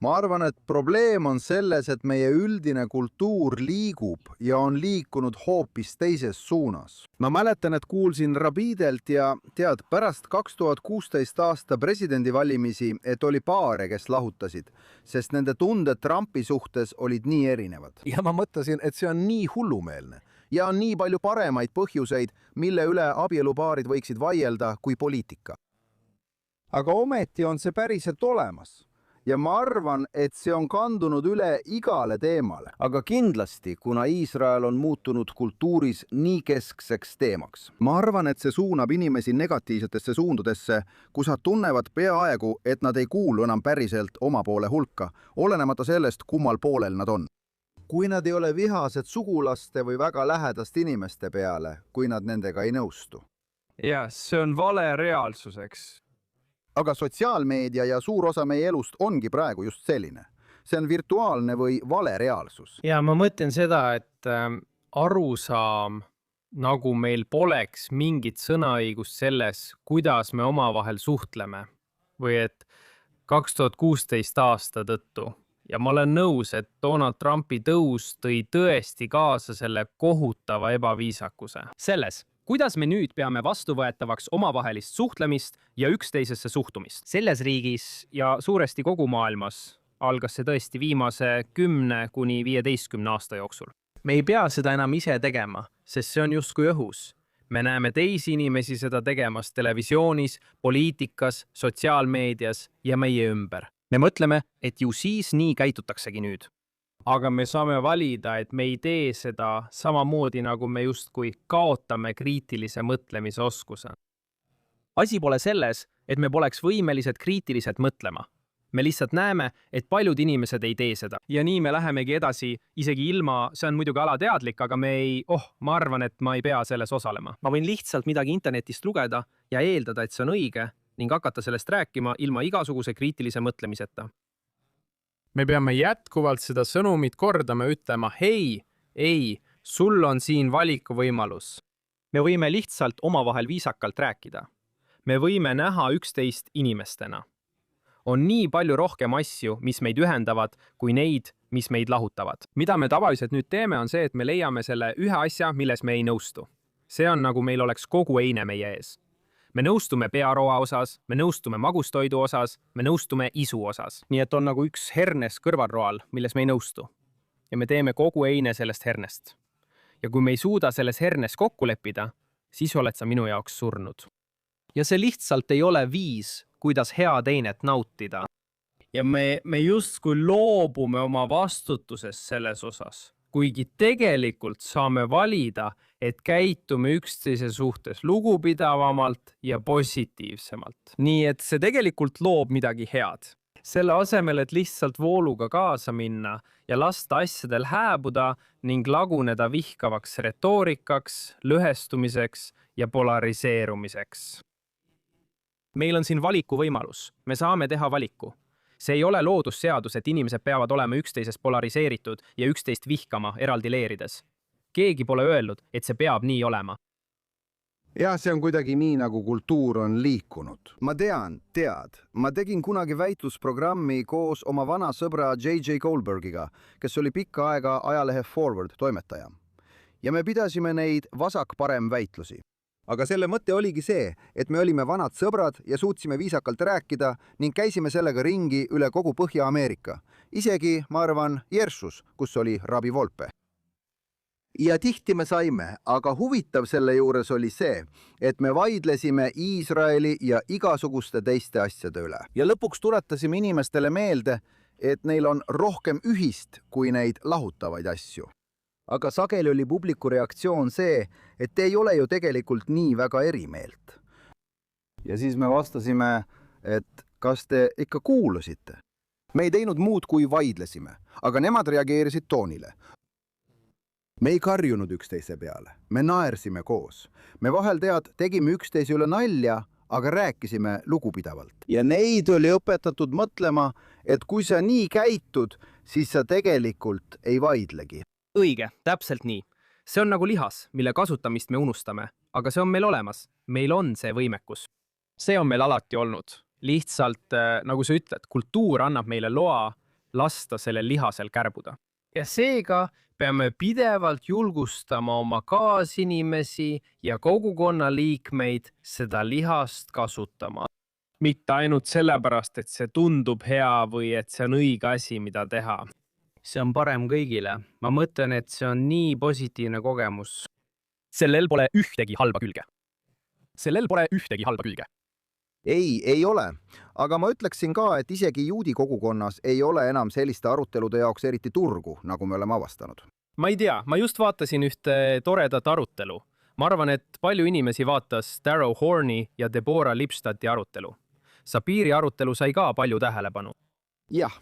Ma arvan, et probleem on selles, et meie üldine kultuur liigub ja on liikunud hoopis teises suunas. Ma mäletan, et kuulsin rabidelt ja tead, pärast 2016 aasta presidendivalimisi, et oli paare, kes lahutasid, sest nende tunded Trumpi suhtes olid nii erinevad. Ja ma mõtlesin, et see on nii hullumeelne. ja on nii palju paremaid põhjuseid, mille üle abielupaarid võiksid vaielda kui poliitika. aga ometi on see päriselt olemas. ja ma arvan, et see on kandunud üle igale teemale. Aga kindlasti, kuna Iisrael on muutunud kultuuris nii keskseks teemaks. Ma arvan, et see suunab inimesi negatiivsetesse suundudesse, kus nad tunnevad peaaegu, et nad ei kuulu enam päriselt oma poole hulka, olenemata sellest, kummal poolel nad on. Kui nad ei ole vihased sugulaste või väga lähedaste inimeste peale, kui nad nendega ei nõustu. jah, see on vale reaalsuseks. Aga sotsiaalmeedia ja suur osa meie elust ongi praegu just selline. See on virtuaalne või vale reaalsus. ja ma mõtlen seda, et arusaam, nagu meil poleks mingit sõnaõigust selles, kuidas me omavahel suhtleme või et 2016 aasta tõttu. Ja ma olen nõus, et Donald Trumpi tõus tõi tõesti kaasa selle kohutava ebaviisakuse. Selles, kuidas me nüüd peame vastuvõetavaks omavahelist suhtlemist ja üksteisesse suhtumist. Selles riigis ja suuresti kogu maailmas algas see tõesti viimase 10 kuni 15 aasta jooksul. Me ei pea seda enam ise tegema, sest see on justkui õhus. Me näeme teisi inimesi seda tegemas televisioonis, poliitikas, sotsiaalmeedias ja meie ümber. Me mõtleme, et ju siis nii käitutaksegi nüüd. Aga me saame valida, et me ei tee seda samamoodi, nagu me justkui kaotame kriitilise mõtlemise oskuse. Asi pole selles, et me poleks võimelised kriitiliselt mõtlema. Me lihtsalt näeme, et paljud inimesed ei tee seda. Ja nii me lähemegi edasi, isegi ilma, see on muidugi alateadlik, aga me ei, ma arvan, et ma ei pea selles osalema. Ma võin lihtsalt midagi internetist lugeda ja eeldada, et see on õige ning hakata sellest rääkima ilma igasuguse kriitilise mõtlemiseta. Me peame jätkuvalt seda sõnumit kordama, ütlema, hei, ei, sul on siin valikuvõimalus. Me võime lihtsalt omavahel viisakalt rääkida. Me võime näha üksteist inimestena. On nii palju rohkem asju, mis meid ühendavad, kui neid, mis meid lahutavad. Mida me tavaliselt nüüd teeme, on see, et me leiame selle ühe asja, milles me ei nõustu. See on nagu meil oleks kogu eine meie ees. Me nõustume pearoa osas, me nõustume magustoidu osas, me nõustume isu osas. Nii et on nagu üks hernes kõrvalroal, milles me ei nõustu. Ja me teeme kogu eine sellest hernest. Ja kui me ei suuda selles hernes kokku leppida, siis oled sa minu jaoks surnud. Ja see lihtsalt ei ole viis, kuidas hea teinet nautida. Ja me justkui loobume oma vastutusest selles osas. Kuigi tegelikult saame valida, et käitume üksteise suhtes lugupidavamalt ja positiivsemalt. Nii et see tegelikult loob midagi head. Selle asemel, et lihtsalt vooluga kaasa minna ja lasta asjadel hääbuda ning laguneda vihkavaks retoorikaks, lõhestumiseks ja polariseerumiseks. Meil on siin valikuvõimalus. Me saame teha valiku. See ei ole loodusseadus, et inimesed peavad olema üksteisest polariseeritud ja üksteist vihkama eraldi leerides. Keegi pole öelnud, et see peab nii olema. jah, see on kuidagi nii, nagu kultuur on liikunud. Ma tead, ma tegin kunagi väitlusprogrammi koos oma vana sõbra J.J. Goldbergiga, kes oli pikka aega ajalehe Forward toimetaja. Ja me pidasime neid vasak-parem väitlusi. Aga selle mõte oligi see, et me olime vanad sõbrad ja suutsime viisakalt rääkida ning käisime sellega ringi üle kogu Põhja-Ameerika. Isegi, ma arvan, Jersus, kus oli Rabi Volpe. Ja tihti me saime, aga huvitav selle juures oli see, et me vaidlesime Iisraeli ja igasuguste teiste asjade üle. Ja lõpuks tuletasime inimestele meelde, et neil on rohkem ühist kui neid lahutavaid asju. Aga sageli oli publiku reaktsioon see, et te ei ole ju tegelikult nii väga erimeelt. Ja siis me vastasime, et kas te ikka kuulusite? Me ei teinud muud kui vaidlesime, aga nemad reageerisid toonile. Me ei karjunud üksteise peale, me naersime koos. Me vahel tegime üksteise üle nalja, aga rääkisime lugupidavalt. Ja neid oli õpetatud mõtlema, et kui sa nii käitud, siis sa tegelikult ei vaidlegi. Õige, täpselt nii. See on nagu lihas, mille kasutamist me unustame, aga see on meil olemas. Meil on see võimekus. See on meil alati olnud. Lihtsalt, nagu sa ütled, kultuur annab meile loa lasta sellel lihasel kärbuda. Ja seega peame pidevalt julgustama oma kaasinimesi ja kogukonna liikmeid seda lihast kasutama. Mitte ainult sellepärast, et see tundub hea või et see on õige asi, mida teha. see on parem kõigile. Ma mõtlen, et see on nii positiivne kogemus. sellel pole ühtegi halba külge. sellel pole ühtegi halba külge. ei ole. Aga ma ütleksin ka, et isegi juudi kogukonnas ei ole enam selliste arutelude jaoks eriti turgu, nagu me oleme avastanud. ma ei tea, ma just vaatasin ühte toredat arutelu. Ma arvan, et palju inimesi vaatas Darrow Horni ja Deborah Lipstadti arutelu. Sapiri arutelu sai ka palju tähelepanu. Jah,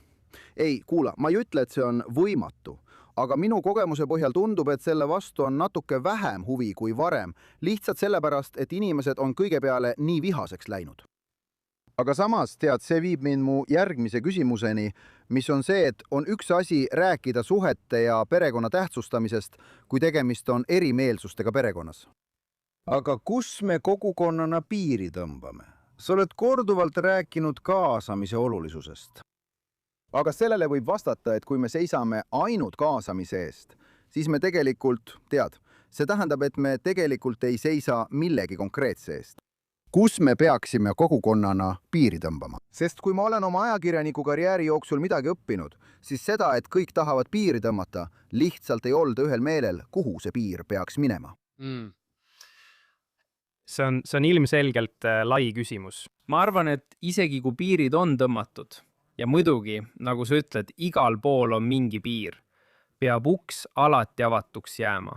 ei, kuula, ma ei ütle, et see on võimatu, aga minu kogemuse põhjal tundub, et selle vastu on natuke vähem huvi kui varem, lihtsalt sellepärast, et inimesed on kõigepeale nii vihaseks läinud. Aga samas, tead, see viib mind mu järgmise küsimuseni, mis on see, et on üks asi rääkida suhete ja perekonna tähtsustamisest, kui tegemist on erimeelsustega perekonnas. Aga kus me kogukonnana piiri tõmbame? Sa oled korduvalt rääkinud kaasamise olulisusest. Aga sellele võib vastata, et kui me seisame ainult kaasamise eest, siis me tegelikult, tead, see tähendab, et me tegelikult ei seisa millegi konkreetse eest. Kus me peaksime kogukonnana piiri tõmbama? Sest kui ma olen oma ajakirjaniku karjääri jooksul midagi õppinud, siis seda, et kõik tahavad piiri tõmmata, lihtsalt ei olda ühel meelel, kuhu see piir peaks minema. See on ilmselgelt lai küsimus. Ma arvan, et isegi kui piirid on tõmmatud ja muidugi, nagu sa ütled, igal pool on mingi piir, peab uks alati avatuks jääma.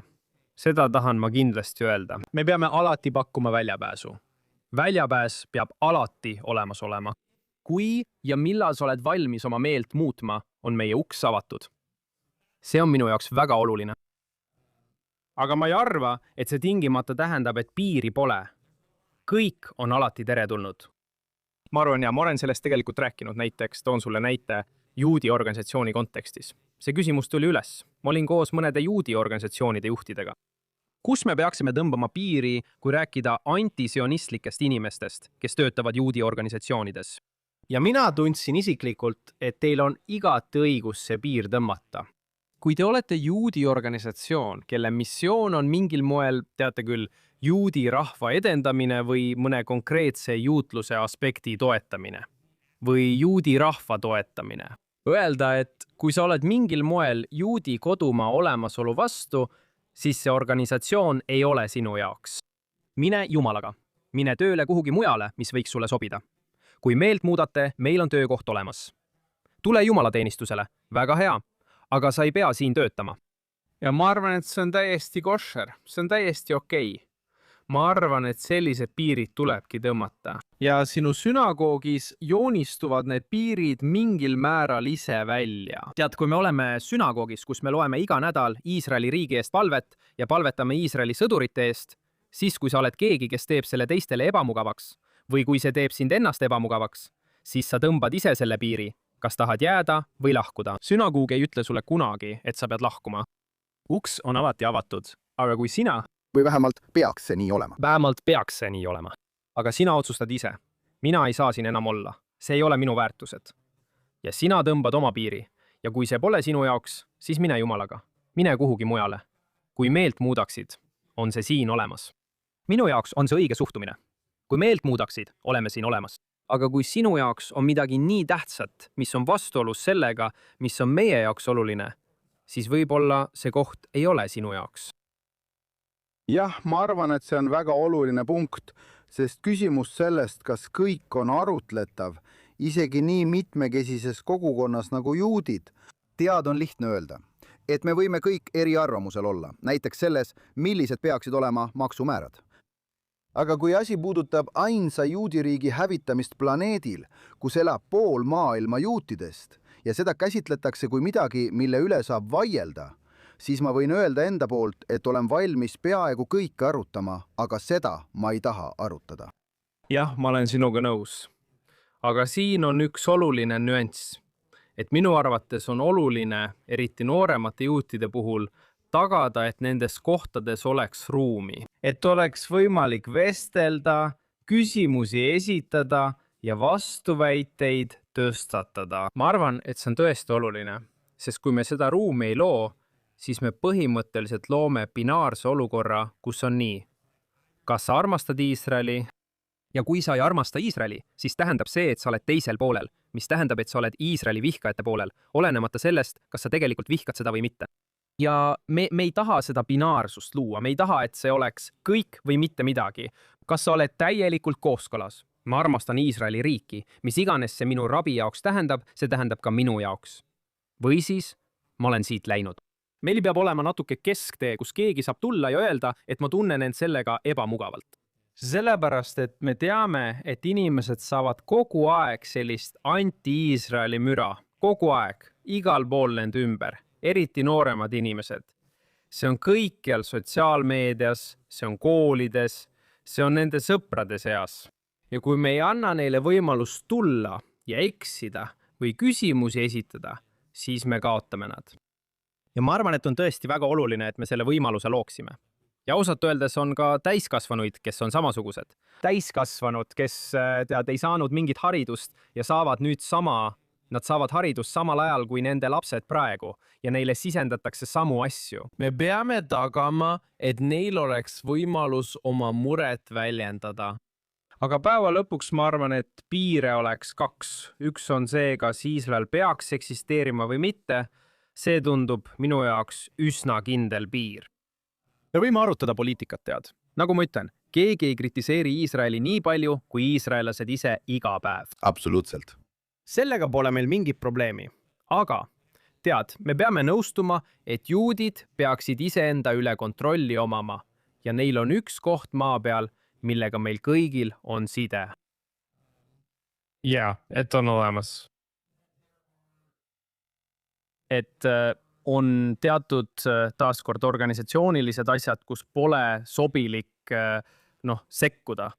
Seda tahan ma kindlasti öelda. Me peame alati pakkuma väljapääsu. Väljapääs peab alati olemas olema. Kui ja millal sa oled valmis oma meelt muutma, on meie uks avatud. See on minu jaoks väga oluline. Aga ma ei arva, et see tingimata tähendab, et piiri pole. Kõik on alati teretulnud. Ma arvan, ja ma olen sellest tegelikult rääkinud, näiteks toon sulle näite juudi organisatsiooni kontekstis. See küsimus tuli üles. Ma olin koos mõnede juudi organisatsioonide juhtidega. Kus me peaksime tõmbama piiri, kui rääkida antisionistlikest inimestest, kes töötavad juudi organisatsioonides? Ja mina tundsin isiklikult, et teil on igati õigus see piir tõmmata. Kui te olete juudi organisatsioon, kelle missioon on mingil moel, teate küll, juudi rahva edendamine või mõne konkreetse juutluse aspekti toetamine või juudi rahva toetamine. Öelda, et kui sa oled mingil moel juudi kodumaa olemasolu vastu, siis see organisatsioon ei ole sinu jaoks. Mine Jumalaga. Mine tööle kuhugi mujale, mis võiks sulle sobida. Kui meelt muudate, meil on töökoht olemas. Tule Jumalateenistusele. Väga hea. Aga sa ei pea siin töötama. Ja ma arvan, et see on täiesti košer. See on täiesti okei. Ma arvan, et sellised piirid tulebki tõmmata. Ja sinu sünagoogis joonistuvad need piirid mingil määral ise välja. Tead, kui me oleme sünagoogis, kus me loeme iga nädal Iisraeli riigi eest palvet ja palvetame Iisraeli sõdurite eest, siis kui sa oled keegi, kes teeb selle teistele ebamugavaks või kui see teeb sind ennast ebamugavaks, siis sa tõmbad ise selle piiri, kas tahad jääda või lahkuda. Sünagoog ei ütle sulle kunagi, et sa pead lahkuma. Uks on alati avatud, aga kui sina... Või vähemalt peaks see nii olema. Vähemalt peaks see nii olema. Aga sina otsustad ise. Mina ei saa siin enam olla. See ei ole minu väärtused. Ja sina tõmbad oma piiri. Ja kui see pole sinu jaoks, siis mine Jumalaga. Mine kuhugi mujale. Kui meelt muudaksid, on see siin olemas. Minu jaoks on see õige suhtumine. Kui meelt muudaksid, oleme siin olemas. Aga kui sinu jaoks on midagi nii tähtsat, mis on vastuolus sellega, mis on meie jaoks oluline, siis võib-olla see koht ei ole sinu jaoks. Jah, ma arvan, et see on väga oluline punkt, sest küsimus sellest, kas kõik on arutletav, isegi nii mitmekesises kogukonnas nagu juudid, tead on lihtne öelda, et me võime kõik eriarvamusel olla, näiteks selles, millised peaksid olema maksumäärad. Aga kui asi puudutab ainsa juudiriigi hävitamist planeedil, kus elab pool maailma juutidest ja seda käsitletakse kui midagi, mille üle saab vaielda, siis ma võin öelda enda poolt, et olen valmis peaaegu kõike arutama, aga seda ma ei taha arutada. Jah, ma olen sinuga nõus. Aga siin on üks oluline nüanss, et minu arvates on oluline, eriti nooremate juutide puhul, tagada, et nendes kohtades oleks ruumi. Et oleks võimalik vestelda, küsimusi esitada ja vastuväiteid tõstatada. Ma arvan, et see on tõesti oluline, sest kui me seda ruumi ei loo, siis me põhimõtteliselt loome binaarse olukorra, kus on nii. Kas sa armastad Iisraeli ja kui sa ei armasta Iisraeli, siis tähendab see, et sa oled teisel poolel, mis tähendab, et sa oled Iisraeli vihkajate poolel, olenemata sellest, kas sa tegelikult vihkad seda või mitte. Ja me ei taha seda binaarsust luua, me ei taha, et see oleks kõik või mitte midagi. Kas sa oled täielikult kooskõlas? Ma armastan Iisraeli riiki, mis iganes see minu rabi jaoks tähendab, see tähendab ka minu jaoks. Või siis ma olen siit läinud. Meil peab olema natuke kesktee, kus keegi saab tulla ja öelda, et ma tunnen end sellega ebamugavalt. Sellepärast, et me teame, et inimesed saavad kogu aeg sellist anti-Iisraeli müra. Kogu aeg, igal pool nende ümber, eriti nooremad inimesed. See on kõikjal sotsiaalmeedias, see on koolides, see on nende sõprade seas. Ja kui me ei anna neile võimalust tulla ja eksida või küsimusi esitada, siis me kaotame nad. Ja ma arvan, et on tõesti väga oluline, et me selle võimaluse looksime. Ja ausalt öeldes on ka täiskasvanuid, kes on samasugused. Täiskasvanud, kes ei saanud mingit haridust ja saavad nüüd nad saavad haridust samal ajal kui nende lapsed praegu ja neile sisendatakse samu asju. Me peame tagama, et neil oleks võimalus oma muret väljendada. Aga päeva lõpuks ma arvan, et piire oleks 2. Üks on see, kas Iisrael peaks eksisteerima või mitte. See tundub minu jaoks üsna kindel piir. Me võime arutada poliitikat, tead. Nagu ma ütlen, keegi ei kritiseeri Iisraeli nii palju, kui iisraellased ise iga päev. Absoluutselt. Sellega pole meil mingit probleemi. Aga, tead, me peame nõustuma, et juudid peaksid iseenda üle kontrolli omama ja neil on üks koht maa peal, millega meil kõigil on side. Jaa, et on olemas. Et on teatud taaskord organisatsioonilised asjad, kus pole sobilik sekkuda.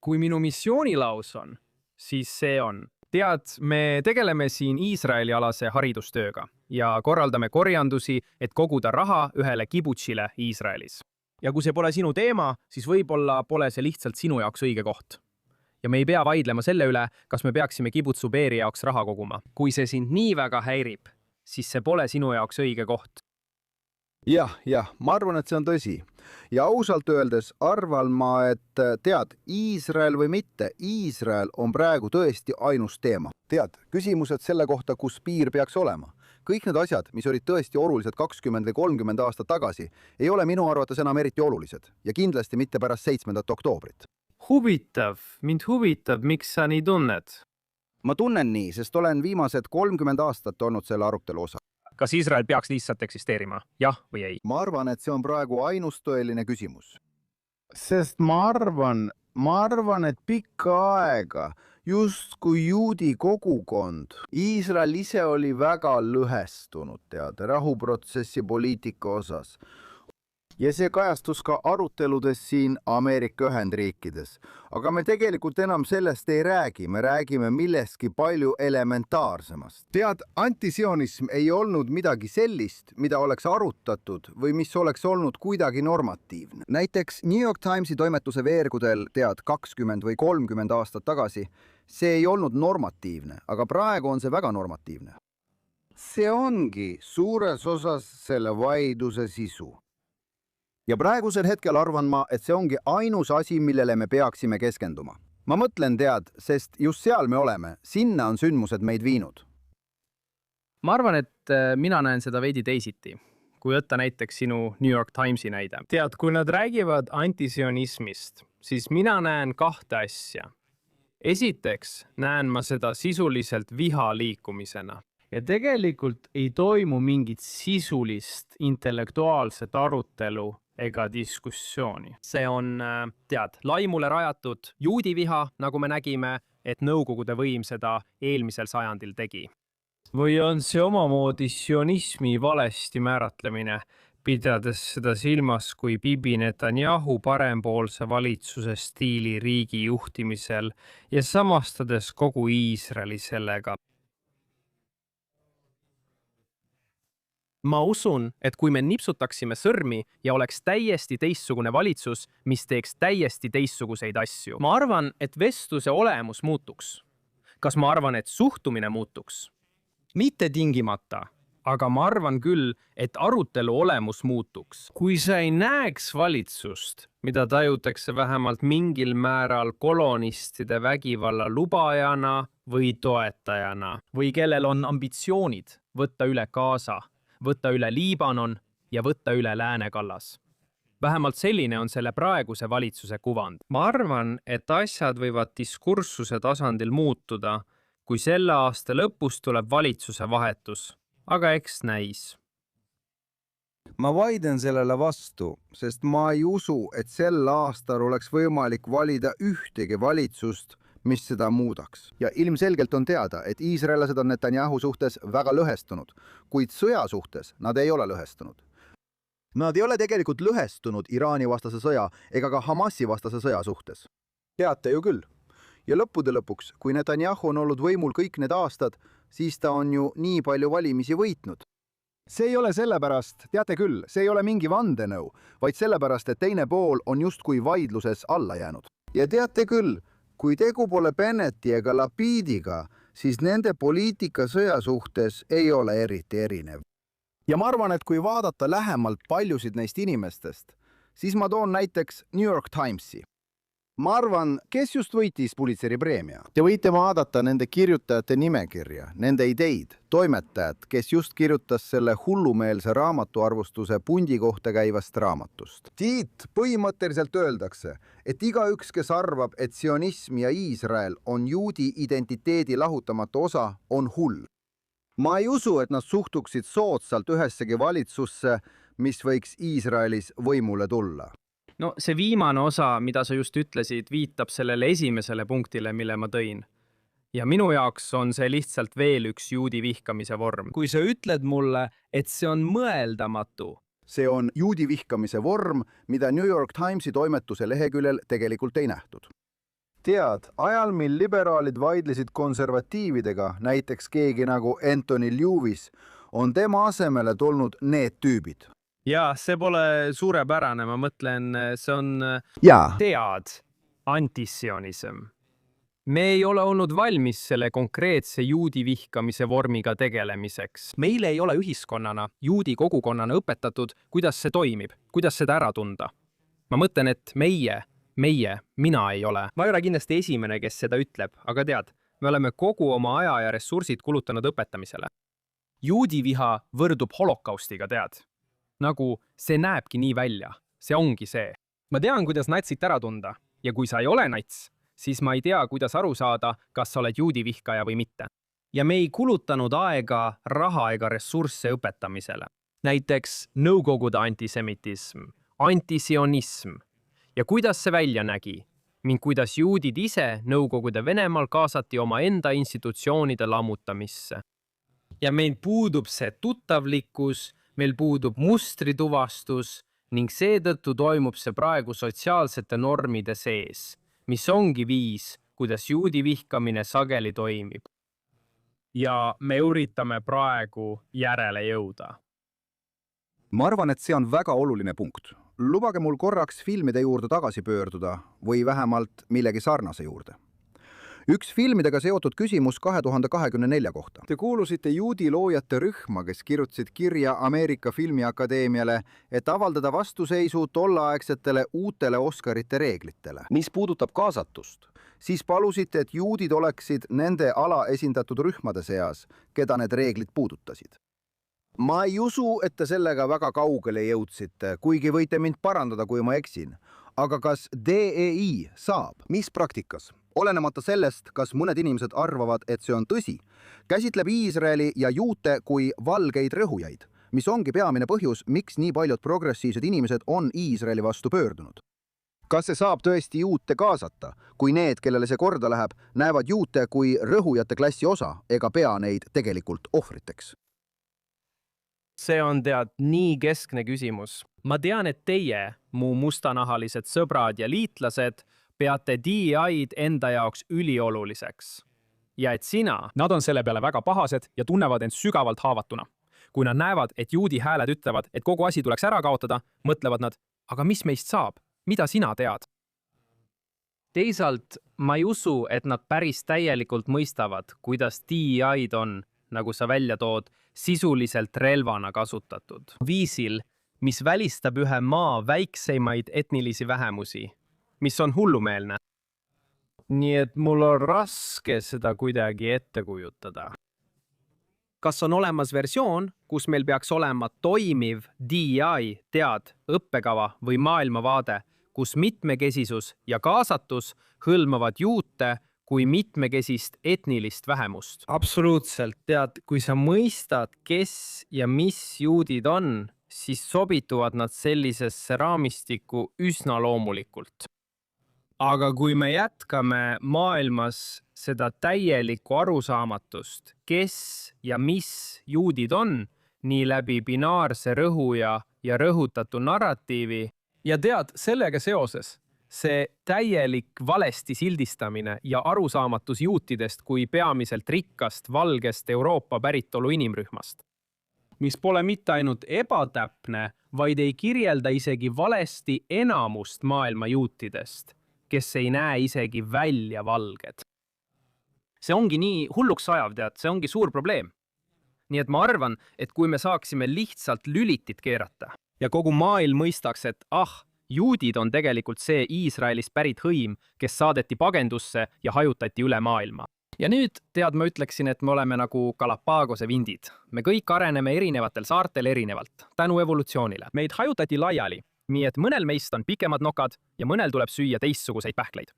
Kui minu missioonilaus on, siis see on. Tead, me tegeleme siin Iisraeli-alase haridustööga ja korraldame korjandusi, et koguda raha ühele kibutsile Iisraelis. Ja kui see pole sinu teema, siis võib-olla pole see lihtsalt sinu jaoks õige koht. Ja me ei pea vaidlema selle üle, kas me peaksime kibutsu beeri jaoks raha koguma. Kui see sind nii väga häirib, siis see pole sinu jaoks õige koht. Jah, ma arvan, et see on tõsi. Ja ausalt öeldes arvan ma, et tead, Iisrael või mitte, Iisrael on praegu tõesti ainus teema. Tead, küsimused selle kohta, kus piir peaks olema. Kõik need asjad, mis olid tõesti olulised 20 või 30 aastat tagasi, ei ole minu arvates enam eriti olulised ja kindlasti mitte pärast 7. oktoobrit. Mind huvitab, miks sa nii tunned? Ma tunnen nii, sest olen viimased 30 aastat olnud selle arutelu osa. Kas Iisrael peaks lihtsalt eksisteerima? Jah või ei? Ma arvan, et see on praegu ainus tõeline küsimus. Sest ma arvan, et pikka aega justkui juudi kogukond. Iisrael ise oli väga lõhestunud, tead, rahuprotsessi poliitika osas. Ja see kajastus ka aruteludes siin Ameerika Ühendriikides. Aga me tegelikult enam sellest ei räägi, me räägime millestki palju elementaarsemast. Tead, antisionism ei olnud midagi sellist, mida oleks arutatud või mis oleks olnud kuidagi normatiivne. Näiteks New York Timesi toimetuse veergudel, tead, 20 või 30 aastat tagasi, see ei olnud normatiivne, aga praegu on see väga normatiivne. See ongi suures osas selle vaidluse sisu. Ja praegusel hetkel arvan ma, et see ongi ainus asi, millele me peaksime keskenduma. Ma mõtlen, tead, sest just seal me oleme, sinna on sündmused meid viinud. Ma arvan, et mina näen seda veidi teisiti, kui võtta näiteks sinu New York Timesi näide. Tead, kui nad räägivad antisionismist, siis mina näen 2 asja. Esiteks näen ma seda sisuliselt viha liikumisena. Ja tegelikult ei toimu mingit sisulist intellektuaalset arutelu ega diskussiooni. See on, tead, laimule rajatud juudiviha, nagu me nägime, et Nõukogude võim seda eelmisel sajandil tegi. Või on see omamoodi sionismi valesti määratlemine, pidades seda silmas kui Bibi Netanyahu parempoolse valitsuse stiili riigi juhtimisel ja samastades kogu Iisraeli sellega. Ma usun, et kui me nipsutaksime sõrmi ja oleks täiesti teistsugune valitsus, mis teeks täiesti teistsuguseid asju. Ma arvan, et vestluse olemus muutuks. Kas ma arvan, et suhtumine muutuks? Mitte tingimata, aga ma arvan küll, et arutelu olemus muutuks. Kui sa ei näeks valitsust, mida tajutakse vähemalt mingil määral kolonistide vägivalla lubajana või toetajana. Või kellel on ambitsioonid võtta üle Gaza, võtta üle Liibanon ja võtta üle Lääne-Kallas. Vähemalt selline on selle praeguse valitsuse kuvand. Ma arvan, et asjad võivad diskurssuse tasandil muutuda, kui selle aasta lõpus tuleb valitsuse vahetus. Aga eks näis. ma vaidlen sellele vastu, sest ma ei usu, et sel aastal oleks võimalik valida ühtegi valitsust, mis seda muudaks. Ja ilmselgelt on teada, et iisraellased on Netanyahu suhtes väga lõhestunud, kuid sõja suhtes nad ei ole lõhestunud. Nad ei ole tegelikult lõhestunud Iraani vastase sõja ega ka Hamasi vastase sõja suhtes. Teate ju küll. Ja lõppude lõpuks, kui Netanyahu on olnud võimul kõik need aastad, siis ta on ju nii palju valimisi võitnud. See ei ole sellepärast, teate küll, see ei ole mingi vandenõu, vaid sellepärast, et teine pool on justkui vaidluses alla jäänud. Ja teate küll, kui tegu pole Bennetti ega Lapidiga, siis nende poliitika sõja suhtes ei ole eriti erinev. Ja ma arvan, et kui vaadata lähemalt paljusid neist inimestest, siis ma toon näiteks New York Timesi. Ma arvan, kes just võitis Pulitzeri preemia. Te võite vaadata nende kirjutajate nimekirja, nende ideid, toimetajad, kes just kirjutas selle hullumeelse raamatuarvustuse pundi kohta käivast raamatust. Tiit, põhimõtteliselt öeldakse, et igaüks, kes arvab, et sionism ja Iisrael on juudi identiteedi lahutamatu osa, on hull. Ma ei usu, et nad suhtuksid soodsalt ühessegi valitsusse, mis võiks Iisraelis võimule tulla. No see viimane osa, mida sa just ütlesid, viitab sellele esimesele punktile, mille ma tõin. Ja minu jaoks on see lihtsalt veel üks juudi vihkamise vorm. Kui sa ütled mulle, et see on mõeldamatu. See on juudi vihkamise vorm, mida New York Timesi toimetuse leheküljel tegelikult ei nähtud. Tead, ajal, mil liberaalid vaidlesid konservatiividega, näiteks keegi nagu Anthony Lewis, on tema asemele tulnud need tüübid. Ja, see pole suurepärane, ma mõtlen, see on tead, antisionism. Me ei ole olnud valmis selle konkreetse juudi vihkamise vormiga tegelemiseks. Meile ei ole ühiskonnana, juudi kogukonnana õpetatud, kuidas see toimib, kuidas seda ära tunda. Ma mõtlen, et mina ei ole. Ma ei ole kindlasti esimene, kes seda ütleb, aga tead, me oleme kogu oma aja ja ressursid kulutanud õpetamisele. Juudi viha võrdub holokaustiga, tead. Nagu see näebki nii välja. See ongi see. Ma tean, kuidas natsit ära tunda. Ja kui sa ei ole nats, siis ma ei tea, kuidas aru saada, kas sa oled juudi vihkaja või mitte. Ja me ei kulutanud aega, raha ega ressursse õpetamisele. Näiteks nõukogude antisemitism, antisionism. Ja kuidas see välja nägi? Ning kuidas juudid ise nõukogude Venemaal kaasati oma enda institutsioonide lammutamisse. Ja meil puudub see tuttavlikkus, meil puudub mustrituvastus ning seetõttu toimub see praegu sotsiaalsete normide sees, mis ongi viis, kuidas juudi vihkamine sageli toimib. Ja me üritame praegu järele jõuda. Ma arvan, et see on väga oluline punkt. Lubage mul korraks filmide juurde tagasi pöörduda või vähemalt millegi sarnase juurde. Üks filmidega seotud küsimus 2024 kohta. Te kuulusite juudi loojate rühma, kes kirjutasid kirja Ameerika Filmiakadeemiale, et avaldada vastuseisu tolleaegsetele uutele Oscarite reeglitele. Mis puudutab kaasatust, siis palusite, et juudid oleksid nende alaesindatud rühmade seas, keda need reeglid puudutasid. Ma ei usu, et te sellega väga kaugele jõudsite, kuigi võite mind parandada, kui ma eksin. Aga kas DEI saab? Mis praktikas? Olenemata sellest, kas mõned inimesed arvavad, et see on tõsi, käsitleb Iisraeli ja juute kui valgeid rõhujaid, mis ongi peamine põhjus, miks nii paljud progressiivsed inimesed on Iisraeli vastu pöördunud. Kas see saab tõesti juute kaasata, kui need, kellele see korda läheb, näevad juute kui rõhujate klassi osa ega pea neid tegelikult ohvriteks? See on tead nii keskne küsimus. Ma tean, et teie, mu mustanahalised sõbrad ja liitlased, peate DEI-d enda jaoks ülioluliseks. Ja et sina... Nad on selle peale väga pahased ja tunnevad end sügavalt haavatuna. Kui nad näevad, et juudi hääled ütlevad, et kogu asi tuleks ära kaotada, mõtlevad nad, aga mis meist saab? Mida sina tead? Teisalt, ma ei usu, et nad päris täielikult mõistavad, kuidas DEI-d on nagu sa välja tood, sisuliselt relvana kasutatud. Viisil, mis välistab ühe maa väikseimaid etnilisi vähemusi, mis on hullumeelne. Nii et mul on raske seda kuidagi ette kujutada. Kas on olemas versioon, kus meil peaks olema toimiv DEI, õppekava või maailmavaade, kus mitmekesisus ja kaasatus hõlmavad juute kui mitmekesist etnilist vähemust? Absoluutselt, kui sa mõistad, kes ja mis juudid on, siis sobituvad nad sellisesse raamistikku üsna loomulikult. Aga kui me jätkame maailmas seda täielikku arusaamatust, kes ja mis juudid on, nii läbi binaarse rõhu ja rõhutatu narratiivi, ja sellega seoses, see täielik valesti sildistamine ja arusaamatus juutidest kui peamiselt rikkast valgest Euroopa päritolu inimrühmast, mis pole mitte ainult ebatäpne, vaid ei kirjelda isegi valesti enamust maailma juutidest, kes ei näe isegi välja valged. See ongi nii hulluks ajav, see ongi suur probleem. Nii et ma arvan, et kui me saaksime lihtsalt lülitit keerata ja kogu maailm mõistaks, et juudid on tegelikult see Iisraelist pärit hõim, kes saadeti pagendusse ja hajutati üle maailma. Ja nüüd, ma ütleksin, et me oleme nagu Galapagose vindid. Me kõik areneme erinevatel saartel erinevalt, tänu evolutsioonile. Meid hajutati laiali, nii et mõnel meist on pikemad nokad ja mõnel tuleb süüa teistsuguseid pähkleid.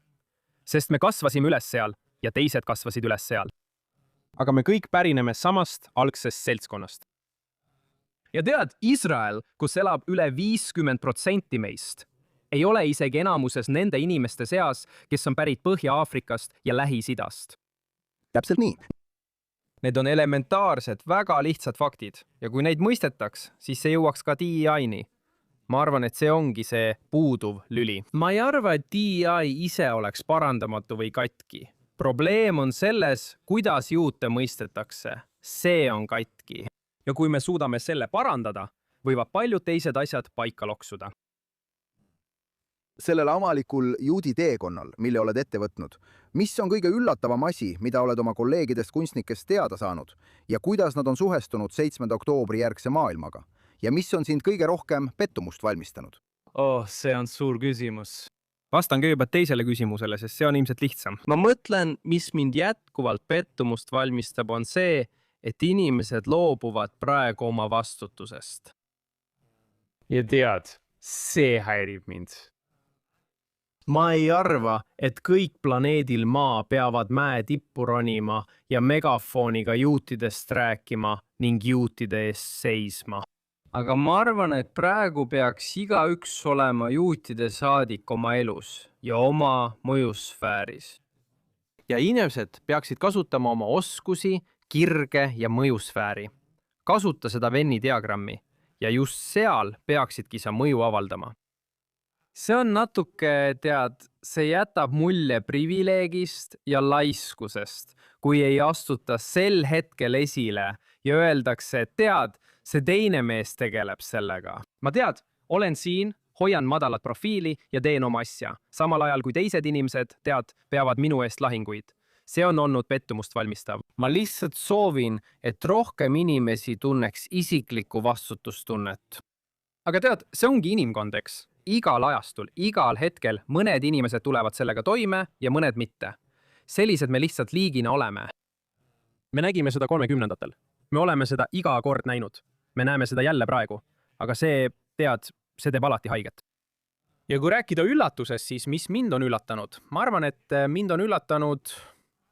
Sest me kasvasime üles seal ja teised kasvasid üles seal. Aga me kõik pärineme samast algsest seltskonnast. Ja Iisrael, kus elab üle 50% meist, ei ole isegi enamuses nende inimeste seas, kes on pärit Põhja-Aafrikast ja Lähis-Idast. Täpselt nii. Need on elementaarsed, väga lihtsad faktid ja kui neid mõistetaks, siis see jõuaks ka DEI-ni. Ma arvan, et see ongi see puuduv lüli. Ma ei arva, et DEI ise oleks parandamatu või katki. Probleem on selles, kuidas juute mõistetakse. See on katki. Ja kui me suudame selle parandada, võivad paljud teised asjad paika loksuda. Sellel amalikul juudi teekonnal, mille oled ette võtnud, mis on kõige üllatavam asi, mida oled oma kolleegidest kunstnikest teada saanud ja kuidas nad on suhestunud 7. oktoobri järgse maailmaga ja mis on sind kõige rohkem pettumust valmistanud? See on suur küsimus. Vastan kõigepealt teisele küsimusele, sest see on ilmselt lihtsam. Ma mõtlen, mis mind jätkuvalt pettumust valmistab, on see, et inimesed loobuvad praegu oma vastutusest. Ja see häirib mind. Ma ei arva, et kõik planeedil Maa peavad mäe tippu ronima ja megafooniga juutidest rääkima ning juutide eest seisma. Aga ma arvan, et praegu peaks igaüks olema juutide saadik oma elus ja oma mõjusfääris. Ja inimesed peaksid kasutama oma oskusi, kirge ja mõjusfääri. Kasuta seda Venni diagrammi ja just seal peaksidki sa mõju avaldama. See on natuke, see jätab mulje privileegist ja laiskusest, kui ei astuta sel hetkel esile ja öeldakse, et see teine mees tegeleb sellega. Ma olen siin, hoian madalat profiili ja teen oma asja, samal ajal kui teised inimesed, peavad minu eest lahinguid. See on olnud pettumust valmistav. Ma lihtsalt soovin, et rohkem inimesi tunneks isiklikku vastutustunnet. Aga see ongi inimkond, eks. Igal ajastul, igal hetkel mõned inimesed tulevad sellega toime ja mõned mitte. Sellised me lihtsalt liigina oleme. Me nägime seda 30-ndatel. Me oleme seda iga kord näinud. Me näeme seda jälle praegu. Aga see teeb alati haiget. Ja kui rääkida üllatusest, siis mis mind on üllatanud? Ma arvan, et mind on üllatanud,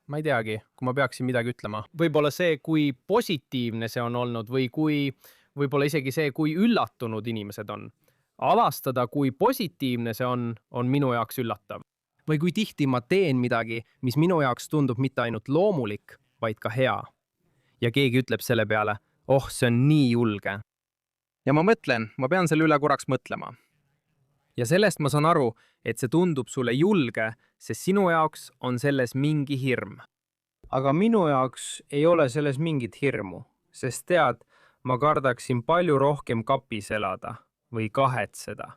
ma ei teagi, kui ma peaksin midagi ütlema. Võib-olla see, kui positiivne see on olnud või võib-olla isegi see, kui üllatunud inimesed on. Avastada, kui positiivne see on minu jaoks üllatav. Või kui tihti ma teen midagi, mis minu jaoks tundub mitte ainult loomulik, vaid ka hea. Ja keegi ütleb selle peale, see on nii julge. Ja ma mõtlen, ma pean selle üle korraks mõtlema. Ja sellest ma saan aru, et see tundub sulle julge, sest sinu jaoks on selles mingi hirm. Aga minu jaoks ei ole selles mingit hirmu, sest ma kardaksin palju rohkem kapis elada või kahetseda.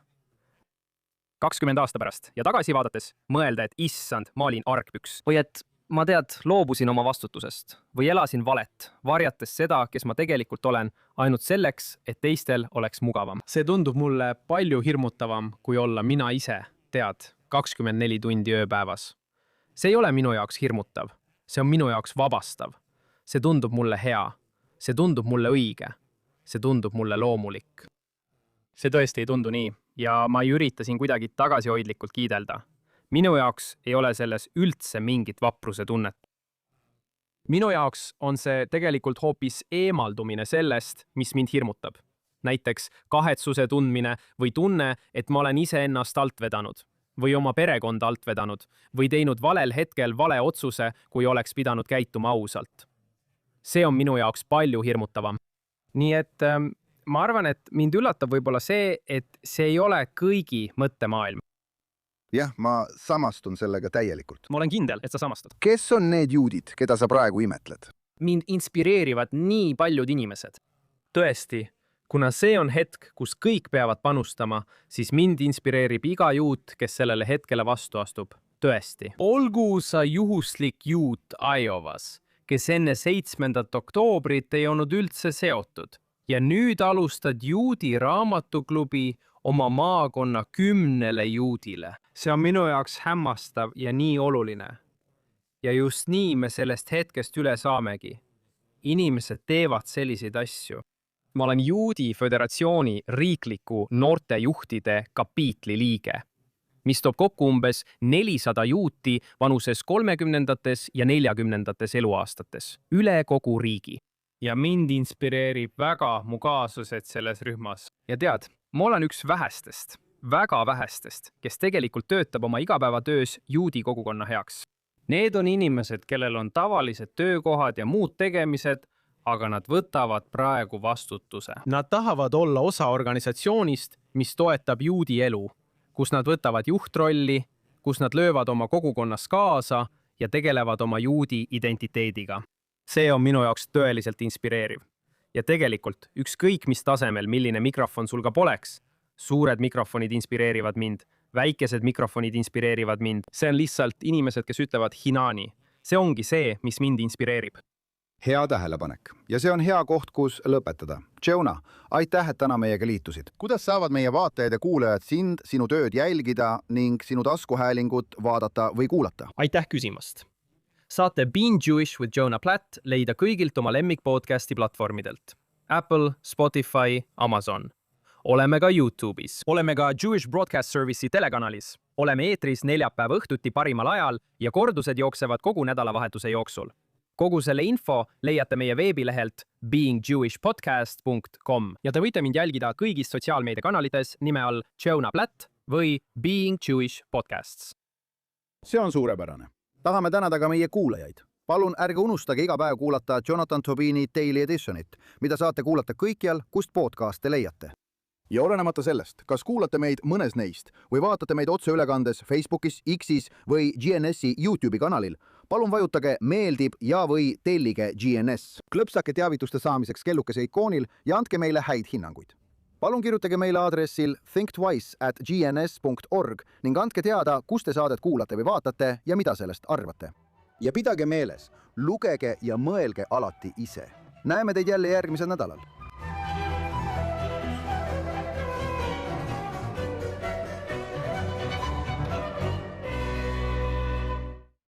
20 aasta pärast ja tagasi vaadates mõelda, et issand, ma olin argpüks. Või et ma loobusin oma vastutusest või elasin valet, varjates seda, kes ma tegelikult olen, ainult selleks, et teistel oleks mugavam. see tundub mulle palju hirmutavam, kui olla mina ise, 24 tundi ööpäevas. See ei ole minu jaoks hirmutav, see on minu jaoks vabastav. See tundub mulle hea, see tundub mulle õige, see tundub mulle loomulik. See tõesti ei tundu nii ja ma ei ürita siin kuidagi tagasihoidlikult kiidelda. Minu jaoks ei ole selles üldse mingit vapruse tunnet. Minu jaoks on see tegelikult hoopis eemaldumine sellest, mis mind hirmutab. Näiteks kahetsuse tundmine või tunne, et ma olen iseennast alt vedanud või oma perekonda alt vedanud või teinud valel hetkel vale otsuse, kui oleks pidanud käituma ausalt. See on minu jaoks palju hirmutavam. Nii et ma arvan, et mind üllatab võib-olla see, et see ei ole kõigi mõttemaailm. jah, ma samastun sellega täielikult. Ma olen kindel, et sa samastad. Kes on need juudid, keda sa praegu imetled? Mind inspireerivad nii paljud inimesed. Tõesti, kuna see on hetk, kus kõik peavad panustama, siis mind inspireerib iga juut, kes sellele hetkele vastu astub. Tõesti. Olgu sa juhuslik juut Iovas, kes enne 7. oktoobrit ei olnud üldse seotud ja nüüd alustad juudi raamatuklubi oma maakonna 10 juudile. See on minu jaoks hämmastav ja nii oluline. Ja just nii me sellest hetkest üle saamegi. Inimesed teevad selliseid asju. Ma olen Juudi Föderatsiooni riikliku noortejuhtide kapiitli liige, mis toob kokku umbes 400 juuti vanuses 30. ja 40. eluaastates üle kogu riigi. Ja mind inspireerib väga mu kaaslased selles rühmas. Ja ma olen üks vähestest, väga vähestest, kes tegelikult töötab oma igapäevatöös juudi kogukonna heaks. Need on inimesed, kellel on tavalised töökohad ja muud tegemised, aga nad võtavad praegu vastutuse. Nad tahavad olla osa organisatsioonist, mis toetab juudi elu, kus nad võtavad juhtrolli, kus nad löövad oma kogukonnas kaasa ja tegelevad oma juudi identiteediga. See on minu jaoks tõeliselt inspireeriv. Ja tegelikult ükskõik mis tasemel, milline mikrofon sul ka poleks, suured mikrofonid inspireerivad mind, väikesed mikrofonid inspireerivad mind. See on lihtsalt inimesed, kes ütlevad hinani. See ongi see, mis mind inspireerib. Hea tähelepanek. Ja see on hea koht, kus lõpetada. Jonah, aitäh, et täna meiega liitusid. Kuidas saavad meie vaatajad ja kuulajad sind, sinu tööd jälgida ning sinu taskuhäälingut vaadata või kuulata? Aitäh küsimast. Saate Being Jewish with Jonah Platt leida kõigilt oma lemmikpodcasti platvormidelt. Apple, Spotify, Amazon. Oleme ka YouTube'is. Oleme ka Jewish Broadcast Service'i telekanalis. Oleme eetris neljapäeva õhtuti parimal ajal ja kordused jooksevad kogu nädalavahetuse jooksul. Kogu selle info leiate meie veebilehelt beingjewishpodcast.com ja te võite mind jälgida kõigis sotsiaalmeediakanalites nime all Jonah Platt või Being Jewish Podcasts. See on suurepärane. Tahame tänada ka meie kuulajaid. Palun ärge unustage iga päev kuulata Jonathan Tobini Daily Editionit, mida saate kuulata kõikjal, kust podcaste leiate. Ja olenemata sellest, kas kuulate meid mõnes neist või vaatate meid otseülekandes Facebookis, X'is või GNS'i YouTube'i kanalil, palun vajutage meeldib ja või tellige GNS. Klõpsake teavituste saamiseks kellukese ikoonil ja andke meile häid hinnanguid. Palun kirjutage meile aadressil thinktwice@gns.org ning andke teada, kus te saadet kuulate või vaatate ja mida sellest arvate. Ja pidage meeles, lugege ja mõelge alati ise. Näeme teid jälle järgmisel nädalal.